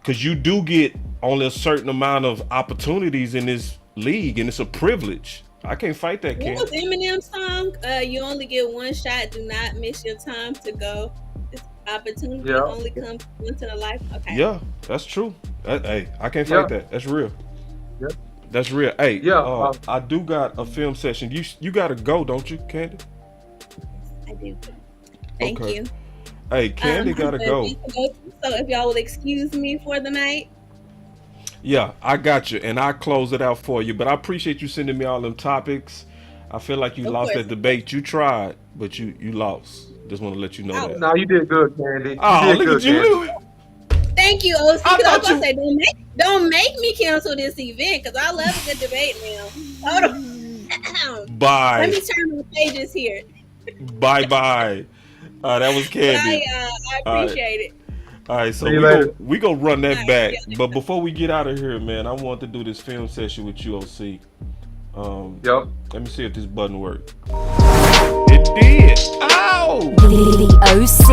because you do get only a certain amount of opportunities in this league, and it's a privilege. I can't fight that, Ken. What was Eminem's song? You only get one shot. Do not miss your time to go. This opportunity only comes once in a life. Okay. Yeah, that's true. Hey, I can't fight that. That's real. Yep. That's real. Hey, I do got a film session. You got to go, don't you, Candy? I do. Thank you. Hey, Candy got to go. So if y'all will excuse me for the night. Yeah, I got you, and I'll close it out for you. But I appreciate you sending me all them topics. I feel like you lost that debate. You tried, but you lost. Just want to let you know that. No, you did good, Candy. Look at you. Thank you, OC. I was about to say, don't make me cancel this event, because I love a good debate now. Hold on. Bye. Let me turn my pages here. Bye. That was Candy. I appreciate it. All right, so we gonna run that back. But before we get out of here, man, I want to do this film session with you, OC. Yep. Let me see if this button worked. It did. Ow! The OC.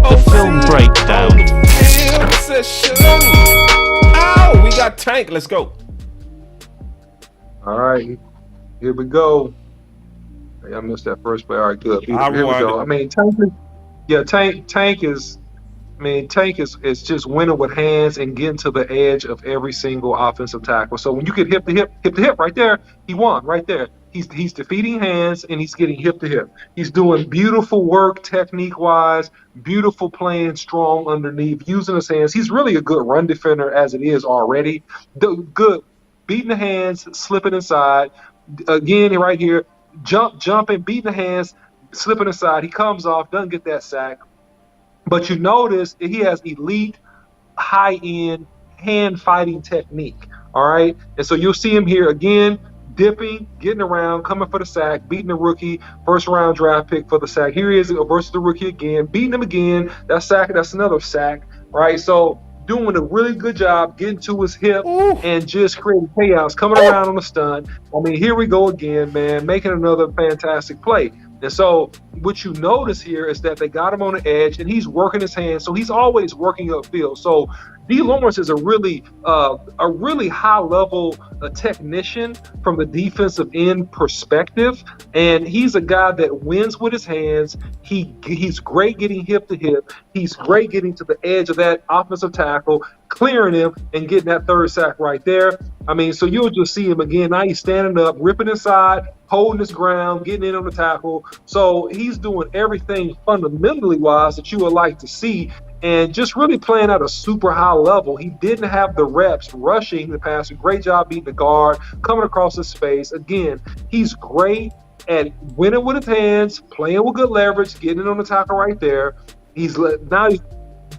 The film breakdown. Film session. Ow! We got Tank. Let's go. All right, here we go. I missed that first play. All right, good. Here we go. I mean, Tank is I mean, Tank is just winning with hands and getting to the edge of every single offensive tackle. So when you get hip to hip right there, he won right there. He's defeating hands and he's getting hip to hip. He's doing beautiful work technique wise, beautiful playing strong underneath, using his hands. He's really a good run defender as it is already. Good beating the hands, slipping inside. Again, right here, jumping, beating the hands, slipping inside. He comes off, doesn't get that sack. But you notice he has elite, high-end hand fighting technique. All right. And so you'll see him here again, dipping, getting around, coming for the sack, beating the rookie, first round draft pick for the sack. Here he is versus the rookie again, beating him again. That's another sack. Right. So doing a really good job getting to his hip and just creating chaos, coming around on the stunt. I mean, here we go again, man, making another fantastic play. And so what you notice here is that they got him on the edge and he's working his hands. So he's always working upfield. So D. Lawrence is a really high level technician from the defensive end perspective. And he's a guy that wins with his hands. He's great getting hip to hip. He's great getting to the edge of that offensive tackle, clearing him and getting that third sack right there. I mean, so you'll just see him again. Now he's standing up, ripping inside, holding his ground, getting in on the tackle. So he's doing everything fundamentally wise that you would like to see and just really playing at a super high level. He didn't have the reps rushing the passer. Great job beating the guard, coming across his space. Again, he's great at winning with his hands, playing with good leverage, getting in on the tackle right there. He's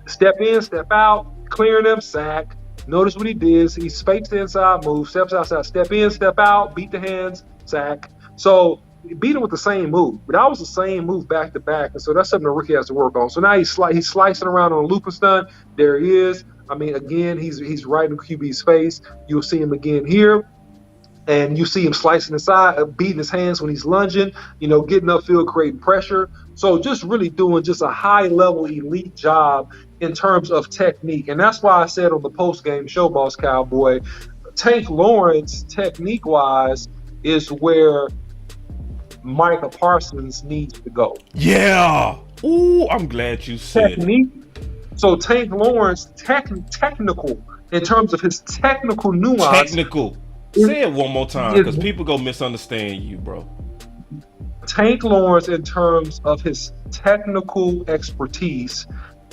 step in, step out, clearing them, sack. Notice what he did. He fakes the inside move, steps outside, step in, step out, beat the hands, sack. So beat him with the same move. But that was the same move back to back. And so that's something the rookie has to work on. So now he's slicing around on a loop and stunt. There he is. I mean, again, he's right in QB's face. You'll see him again here. And you see him slicing inside, beating his hands when he's lunging, getting upfield, creating pressure. So just really doing just a high-level elite job in terms of technique. And that's why I said on the post-game show, Boss Cowboy, Tank Lawrence, technique-wise, is where Micah Parsons needs to go. Yeah. Ooh, I'm glad you said technique. So Tank Lawrence, technical, in terms of his technical nuance. Technical. Say it one more time, because people go misunderstand you, bro. Tank Lawrence, in terms of his technical expertise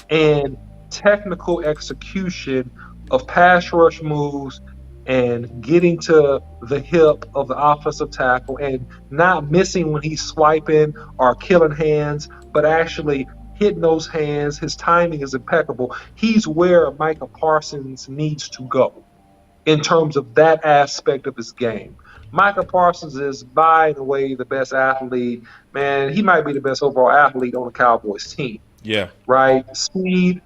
and technical execution of pass rush moves and getting to the hip of the offensive tackle and not missing when he's swiping or killing hands, but actually hitting those hands. His timing is impeccable. He's where Micah Parsons needs to go in terms of that aspect of his game. Micah Parsons is, by the way, the best athlete. Man, he might be the best overall athlete on the Cowboys team. Yeah. Right? Speed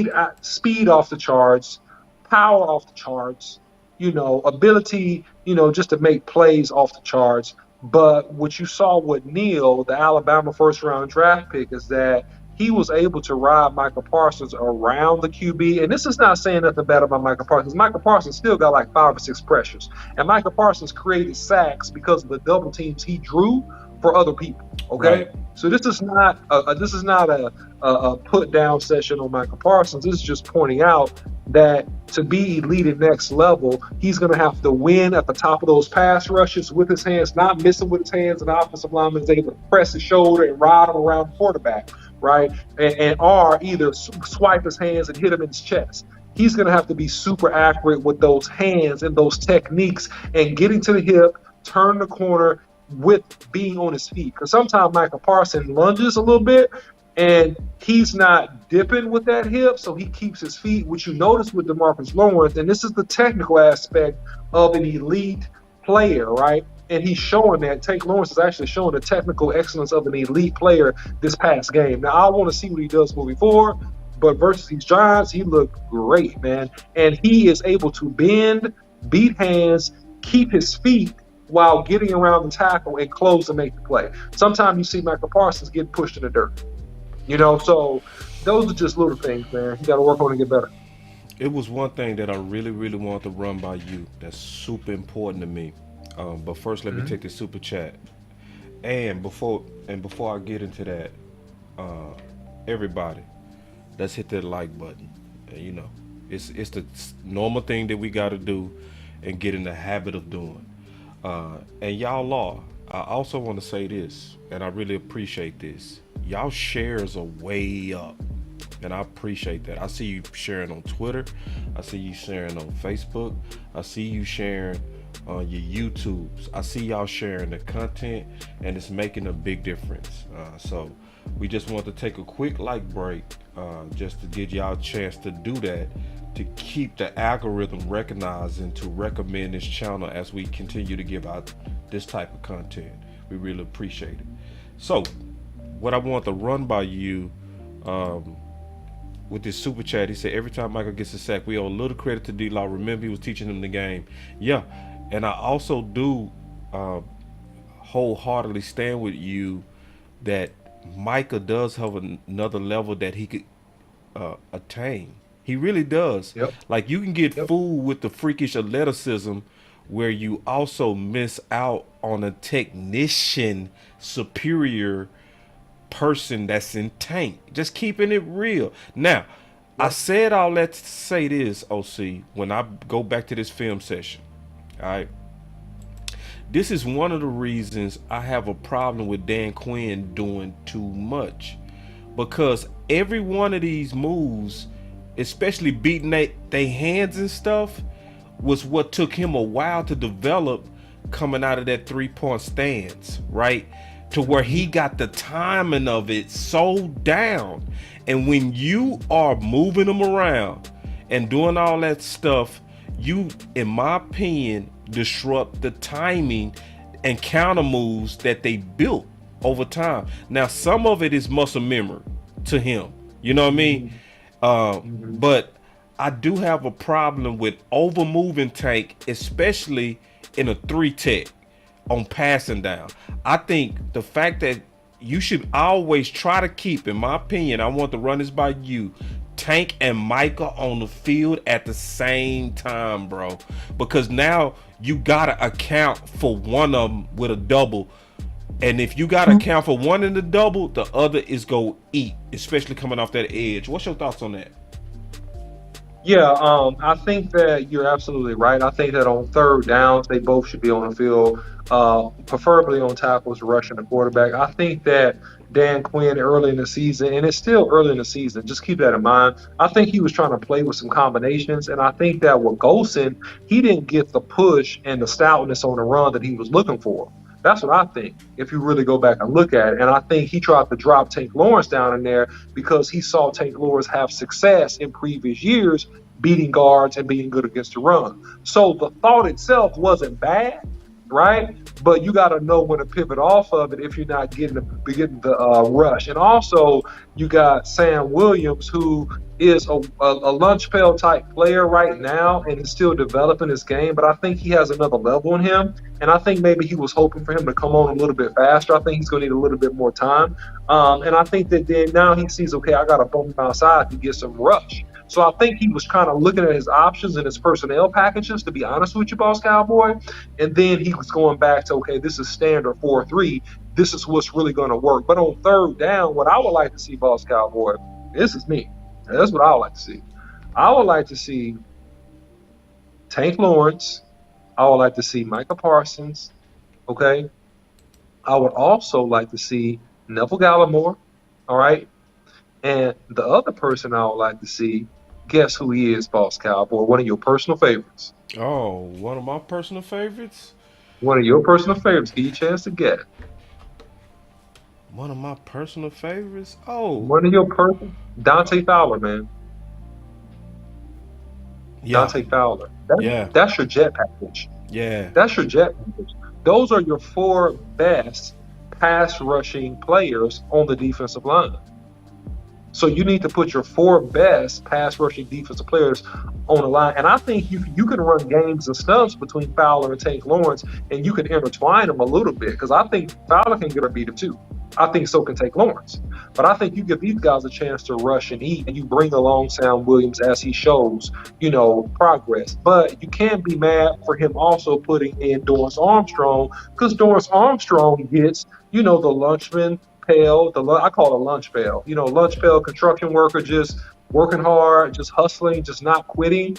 off the charts, power off the charts, ability, just to make plays off the charts. But what you saw with Neal, the Alabama first-round draft pick, is that he was able to ride Micah Parsons around the QB. And this is not saying nothing bad about Micah Parsons. Micah Parsons still got like 5 or 6 pressures. And Micah Parsons created sacks because of the double teams he drew for other people. Okay? Right. So this is not a put down session on Micah Parsons. This is just pointing out that to be elite at next level, he's going to have to win at the top of those pass rushes with his hands, not missing with his hands, and the offensive lineman is able to press his shoulder and ride him around the quarterback, right? And or either swipe his hands and hit him in his chest. He's going to have to be super accurate with those hands and those techniques and getting to the hip, turn the corner with being on his feet. Because sometimes Micah Parsons lunges a little bit, and he's not dipping with that hip, so he keeps his feet, which you notice with DeMarcus Lawrence, and this is the technical aspect of an elite player, right? And he's showing that. Tank Lawrence is actually showing the technical excellence of an elite player this past game. Now, I want to see what he does moving forward, but versus these Giants, he looked great, man. And he is able to bend, beat hands, keep his feet while getting around the tackle and close to make the play. Sometimes you see Micah Parsons get pushed in the dirt. So those are just little things, man. You got to work on it and get better. It was one thing that I really, really wanted to run by you that's super important to me. But first, let me take the super chat. And before I get into that, everybody, let's hit that like button. And, it's the normal thing that we got to do and get in the habit of doing. And y'all are. I also want to say this, and I really appreciate this. Y'all shares are way up, and I appreciate that. I see you sharing on Twitter. I see you sharing on Facebook. I see you sharing on your YouTubes. I see y'all sharing the content, and it's making a big difference. So we just want to take a quick break, just to give y'all a chance to do that, to keep the algorithm recognized and to recommend this channel as we continue to give out this type of content. We really appreciate it. So what I want to run by you, with this super chat, he said every time Michael gets a sack, we owe a little credit to D-Law. Remember, he was teaching him the game. Yeah, and I also do wholeheartedly stand with you that Micah does have another level that he could attain. He really does. Yep. Like, you can get fooled with the freakish athleticism where you also miss out on a technician superior person that's in tank. Just keeping it real. Now, I said all that to say this, OC, when I go back to this film session. All right. This is one of the reasons I have a problem with Dan Quinn doing too much. Because every one of these moves, especially beating they hands and stuff, was what took him a while to develop coming out of that 3-point stance, right? To where he got the timing of it so down. And when you are moving them around and doing all that stuff, you, in my opinion, disrupt the timing and counter moves that they built over time. Now, some of it is muscle memory to him. You know what I mean? But I do have a problem with over moving Tank, especially in a 3-tech on passing down. I think the fact that you should always try to keep, in my opinion, I want to run this by you, Tank and Micah on the field at the same time, bro. Because now you gotta account for one of them with a double. And if you gotta account for one in the double, the other is go eat, especially coming off that edge. What's your thoughts on that? Yeah, I think that you're absolutely right. I think that on third downs, they both should be on the field, preferably on tackles rushing the quarterback. I think that Dan Quinn early in the season, and it's still early in the season, just keep that in mind. I think he was trying to play with some combinations, and I think that with Golson, he didn't get the push and the stoutness on the run that he was looking for. That's what I think, if you really go back and look at it. And I think he tried to drop Tank Lawrence down in there because he saw Tank Lawrence have success in previous years beating guards and being good against the run. So the thought itself wasn't bad, right? But you got to know when to pivot off of it if you're not getting the rush. And also, you got Sam Williams, who is a lunch pail type player right now and is still developing his game, but I think he has another level in him. And I think maybe he was hoping for him to come on a little bit faster. I think he's going to need a little bit more time. And I think that then now he sees, okay, I got to bump him outside to get some rush. So I think he was kind of looking at his options and his personnel packages, to be honest with you, Boss Cowboy. And then he was going back to, okay, this is standard 4-3. This is what's really going to work. But on third down, what I would like to see, Boss Cowboy, this is me. That's what I would like to see. I would like to see Tank Lawrence. I would like to see Micah Parsons. Okay. I would also like to see Neville Gallimore. All right. And the other person I would like to see, guess who he is, Boss Cowboy? One of your personal favorites. Oh, one of my personal favorites? One of your personal favorites. Give you a chance to get it. One of my personal favorites? Oh. One of your personal. Dante Fowler, man. Yeah. Dante Fowler. Yeah. That's your jet package. Yeah. That's your jet package. Those are your 4 best pass rushing players on the defensive line. So you need to put your 4 best pass rushing defensive players on the line. And I think you can run games and stubs between Fowler and Tank Lawrence, and you can intertwine them a little bit, because I think Fowler can get a beat too. I think so can Tank Lawrence. But I think you give these guys a chance to rush and eat, and you bring along Sam Williams as he shows, progress. But you can't be mad for him also putting in Dorrance Armstrong, because Dorrance Armstrong gets, the lunchman pail, I call it a lunch pail. Lunch pail construction worker, just working hard, just hustling, just not quitting.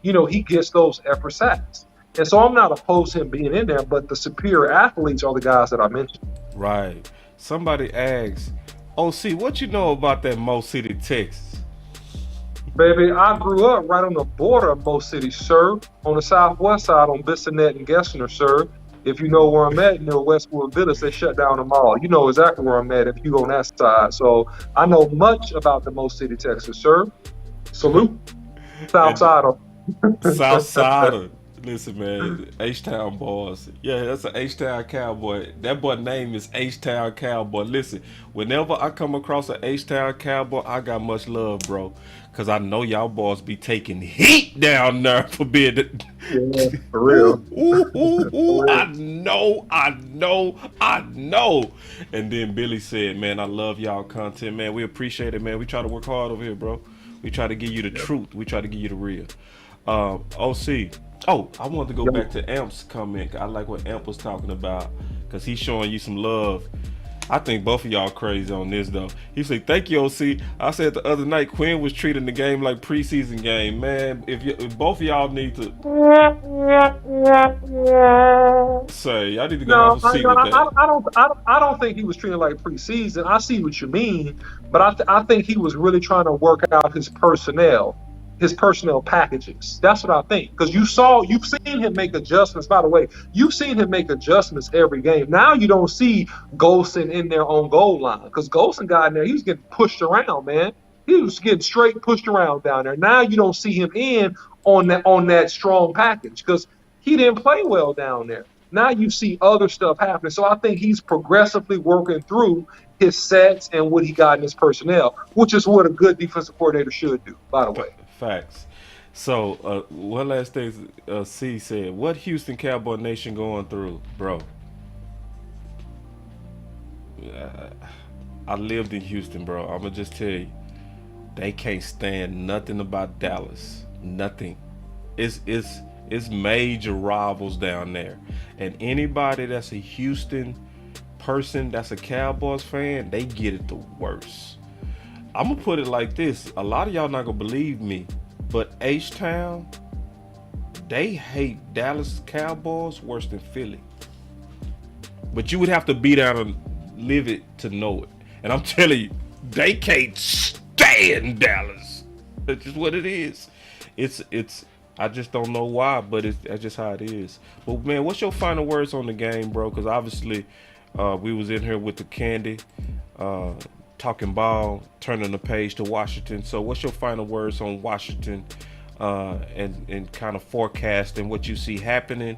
He gets those effort sacks. And so I'm not opposed to him being in there, but the superior athletes are the guys that I mentioned. Right. Somebody asks, OC, what you know about that Mo City, Texas? Baby, I grew up right on the border of Mo City, sir, on the southwest side on Bissonnette and Gessner, sir. If you know where I'm at, Westwood Village, they shut down the mall. You know exactly where I'm at if you go on that side. So I know much about the Mo City, Texas, sir. Salute. South side of South Sider. Listen, man, H-Town boys. Yeah, that's an H-Town Cowboy. That boy name is H-Town Cowboy. Listen, whenever I come across an H-Town Cowboy, I got much love, bro. Because I know y'all boys be taking heat down there for being the... Yeah, for real. I know. And then Billy said, man, I love y'all content, man. We appreciate it, man. We try to work hard over here, bro. We try to give you the truth. We try to give you the real. OC. Oh, I wanted to go back to Amp's comment. I like what Amp was talking about because he's showing you some love. I think both of y'all crazy on this though. He said, "Thank you, OC." I said the other night Quinn was treating the game like preseason game. Man, if both of y'all need to say, y'all need to go have a seat with that. I don't think he was treated like preseason. I see what you mean, but I think he was really trying to work out his personnel packages. That's what I think. Because you've seen him make adjustments. By the way, you've seen him make adjustments every game. Now you don't see Golson in there on goal line because Golson got in there. He was getting pushed around, man. He was getting straight pushed around down there. Now you don't see him in on that strong package because he didn't play well down there. Now you see other stuff happening. So I think he's progressively working through his sets and what he got in his personnel, which is what a good defensive coordinator should do, by the way. Facts. So, one last thing C said, what Houston Cowboy Nation going through, bro? I lived in Houston, bro. I'm going to just tell you, they can't stand nothing about Dallas. Nothing. It's major rivals down there. And anybody that's a Houston person that's a Cowboys fan, they get it the worst. I'm going to put it like this. A lot of y'all not going to believe me, but H-Town, they hate Dallas Cowboys worse than Philly. But you would have to be down and live it to know it. And I'm telling you, they can't stand Dallas. That's just what it is. It's I just don't know why, but that's just how it is. But man, what's your final words on the game, bro? Because obviously we was in here with the candy, talking ball, turning the page to Washington. So what's your final words on Washington and kind of forecasting what you see happening?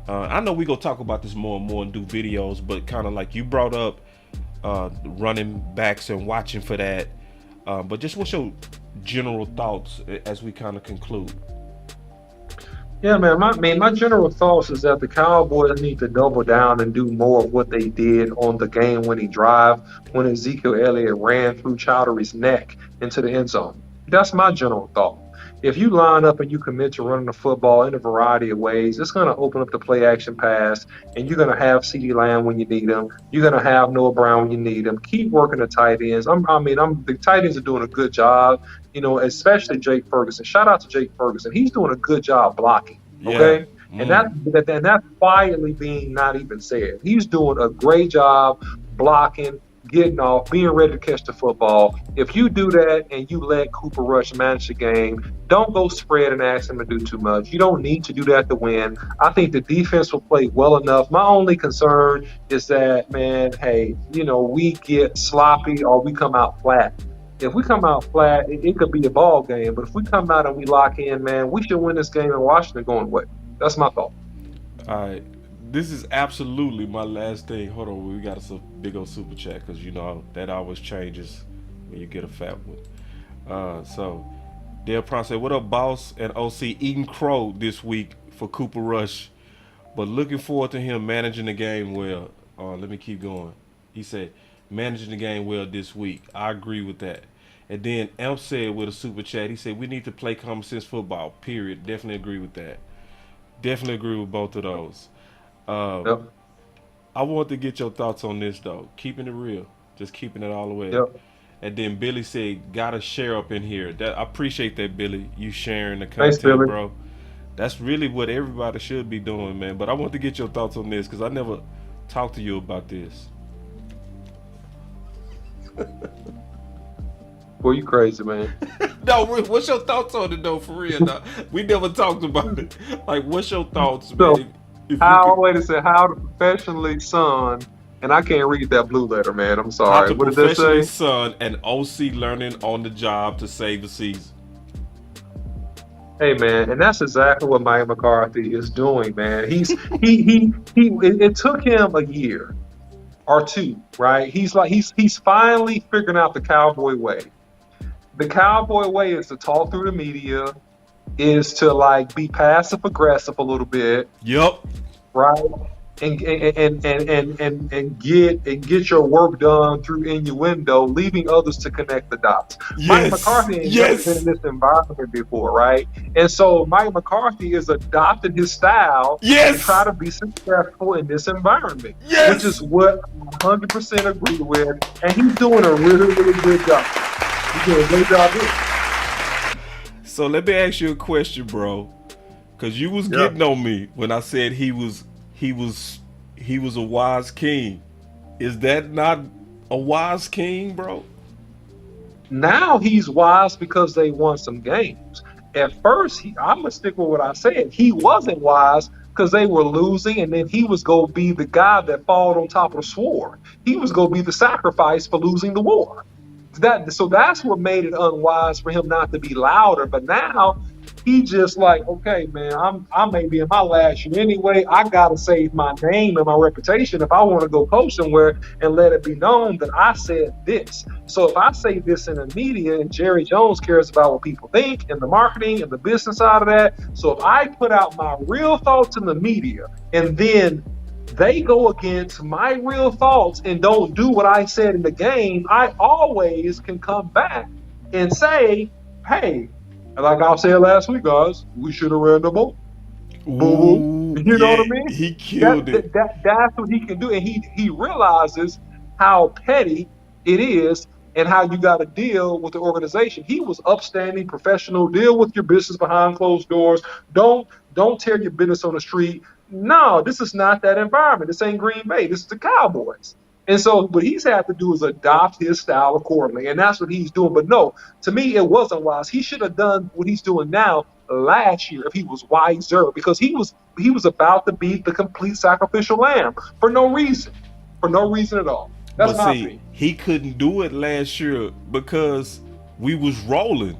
I know we gonna talk about this more and more and do videos, but kind of like you brought up running backs and watching for that. But just what's your general thoughts as we kind of conclude? Yeah, man. My general thoughts is that the Cowboys need to double down and do more of what they did on the game-winning drive when Ezekiel Elliott ran through Chowdhury's neck into the end zone. That's my general thought. If you line up and you commit to running the football in a variety of ways, it's going to open up the play-action pass, and you're going to have CeeDee Lamb when you need him. You're going to have Noah Brown when you need him. Keep working the tight ends. The tight ends are doing a good job, especially Jake Ferguson. Shout out to Jake Ferguson. He's doing a good job blocking, okay? Yeah. And that's quietly being not even said. He's doing a great job blocking, getting off, being ready to catch the football. If you do that and you let Cooper Rush manage the game, don't go spread and ask him to do too much. You don't need to do that to win. I think the defense will play well enough. My only concern is that, man, hey, we get sloppy or we come out flat. If we come out flat, it could be a ball game. But if we come out and we lock in, man, we should win this game in Washington going away. That's my thought. All right. This is absolutely my last thing. Hold on, we got a big old super chat because that always changes when you get a fat one. So Dale Pron said, "What up, boss and OC? Eating crow this week for Cooper Rush, but looking forward to him managing the game well." Let me keep going. He said, "Managing the game well this week." I agree with that. And then Elm said with a super chat, he said, "We need to play common sense football. Period." Definitely agree with that. Definitely agree with both of those. Yep. I want to get your thoughts on this though. Keeping it real. Just keeping it all the way. Yep. And then Billy said, "Gotta share up in here." That I appreciate that, Billy. You sharing the Thanks, content, Billy. bro. That's really what everybody should be doing, man. But I want to get your thoughts on this because I never talked to you about this. Boy, you crazy, man. No, what's your thoughts on it though? For real, no. We never talked about it. Like, what's your thoughts, man? So, If you how, could, wait a second, how to professionally son, and I can't read that blue letter, man. I'm how sorry. to What did that professionally say? son and OC learning on the job to save a season. Hey, man, and that's exactly what Mike McCarthy is doing, man. It took him a year or two, right? He's finally figuring out the Cowboy way. The Cowboy way is to talk through the media, is to like be passive aggressive a little bit, Yep. right? And get your work done through innuendo, leaving others to connect the dots. Mike Yes. McCarthy ain't Yes. never been in this environment before, right? And so Mike McCarthy is adopting his style Yes. to try to be successful in this environment, Yes. which is what I 100% agree with. And he's doing a really, really good job. He's doing a great job here. So let me ask you a question, bro. Cause you was getting on me when I said he was a wise king. Is that not a wise king, bro? Now he's wise because they won some games. At first, I'm going to stick with what I said. He wasn't wise because they were losing, and then he was going to be the guy that fought on top of the sword. He was going to be the sacrifice for losing the war. So that's what made it unwise for him not to be louder. But now he just like, okay, man, I may be in my last year anyway. I gotta save my name and my reputation if I want to go coach somewhere and let it be known that I said this. So if I say this in the media, and Jerry Jones cares about what people think and the marketing and the business side of that. So if I put out my real thoughts in the media and then they go against my real thoughts and don't do what I said in the game, I always can come back and say, hey, like I said last week, guys, we should have ran the ball. Boo-boo. You know what I mean? He killed it. That's what he can do. And he realizes how petty it is and how you got to deal with the organization. He was upstanding, professional, deal with your business behind closed doors. Don't tear your business on the street. No, this is not that environment. This ain't Green Bay. This is the Cowboys. And so what he's had to do is adopt his style accordingly. And that's what he's doing. But no, to me, it wasn't wise. He should have done what he's doing now last year if he was wiser, because he was about to be the complete sacrificial lamb for no reason at all. That's But my see, opinion. he couldn't do it last year because we was rolling.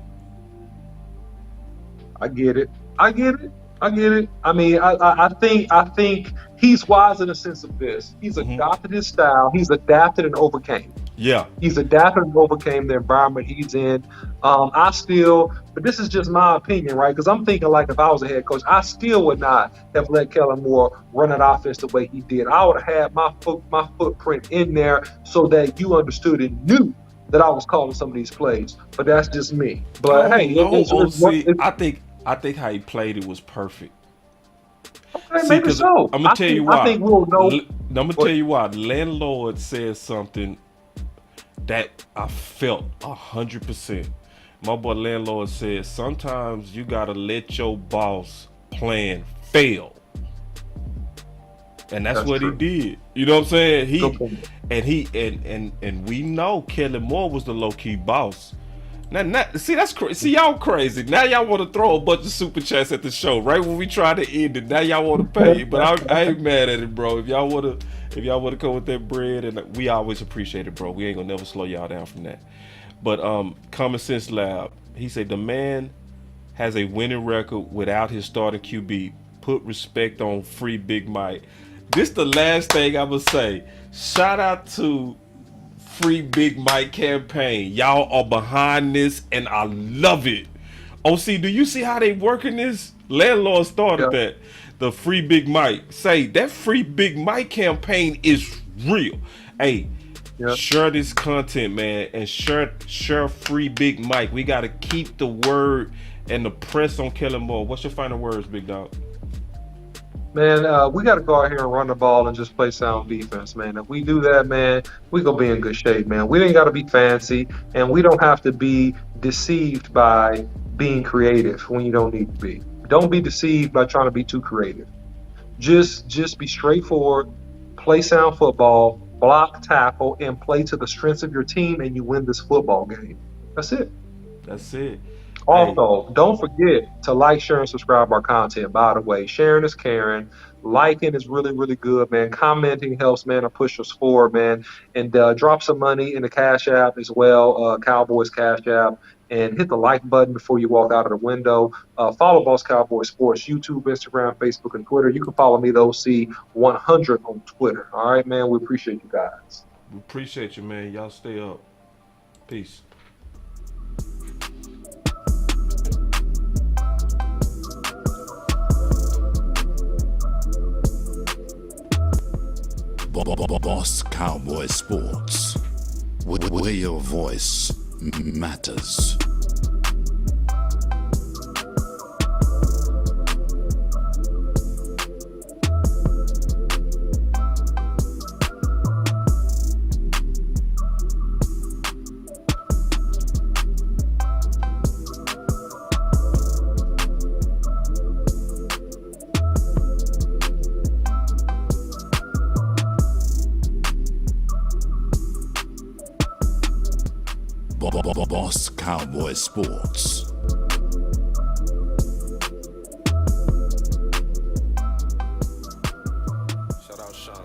I get it. I mean, I think he's wise in the sense of this. He's adopted his style. He's adapted and overcame. Yeah. He's adapted and overcame the environment he's in. But this is just my opinion, right? Because I'm thinking like if I was a head coach, I still would not have let Kellen Moore run an offense the way he did. I would have had my footprint in there so that you understood and knew that I was calling some of these plays. But that's just me. But I think how he played it was perfect. Okay, maybe so. I'm gonna tell you why. I think we'll know. I'm gonna tell you why. Landlord said something that I felt 100%. My boy Landlord said sometimes you gotta let your boss plan fail, and that's what true. he did. You know what I'm saying? And we know Kellen Moore was the low key boss. Now, see, that's crazy. See, y'all crazy. Now y'all want to throw a bunch of super chats at the show right when we try to end it. Now y'all want to pay, but I ain't mad at it, bro. If y'all wanna come with that bread, and we always appreciate it, bro. We ain't gonna never slow y'all down from that. But Common Sense Lab, he said the man has a winning record without his starting QB. Put respect on Free Big Mike. This the last thing I'm gonna say. Shout out to Free Big Mike campaign. Y'all are behind this and I love it. OC, do you see how they working this? Landlord started that. The Free Big Mike. Say that Free Big Mike campaign is real. Hey, share this content, man, and share Free Big Mike. We gotta keep the word and the press on Kellen Moore. What's your final words, big dog? Man, we got to go out here and run the ball and just play sound defense, man. If we do that, man, we gonna be in good shape, man. We ain't got to be fancy, and we don't have to be deceived by being creative when you don't need to be. Don't be deceived by trying to be too creative. Just be straightforward, play sound football, block, tackle, and play to the strengths of your team, and you win this football game. That's it. That's it. Also, don't forget to like, share, and subscribe our content. By the way, sharing is caring. Liking is really, really good, man. Commenting helps, man, to push us forward, man. And drop some money in the Cash App as well, Cowboys Cash App. And hit the like button before you walk out of the window. Follow Boss Cowboy Sports, YouTube, Instagram, Facebook, and Twitter. You can follow me, the OC100 on Twitter. All right, man. We appreciate you guys. We appreciate you, man. Y'all stay up. Peace. Boss Cowboy Sports, where your voice matters. Boss Cowboy Sports. Shout out Shan.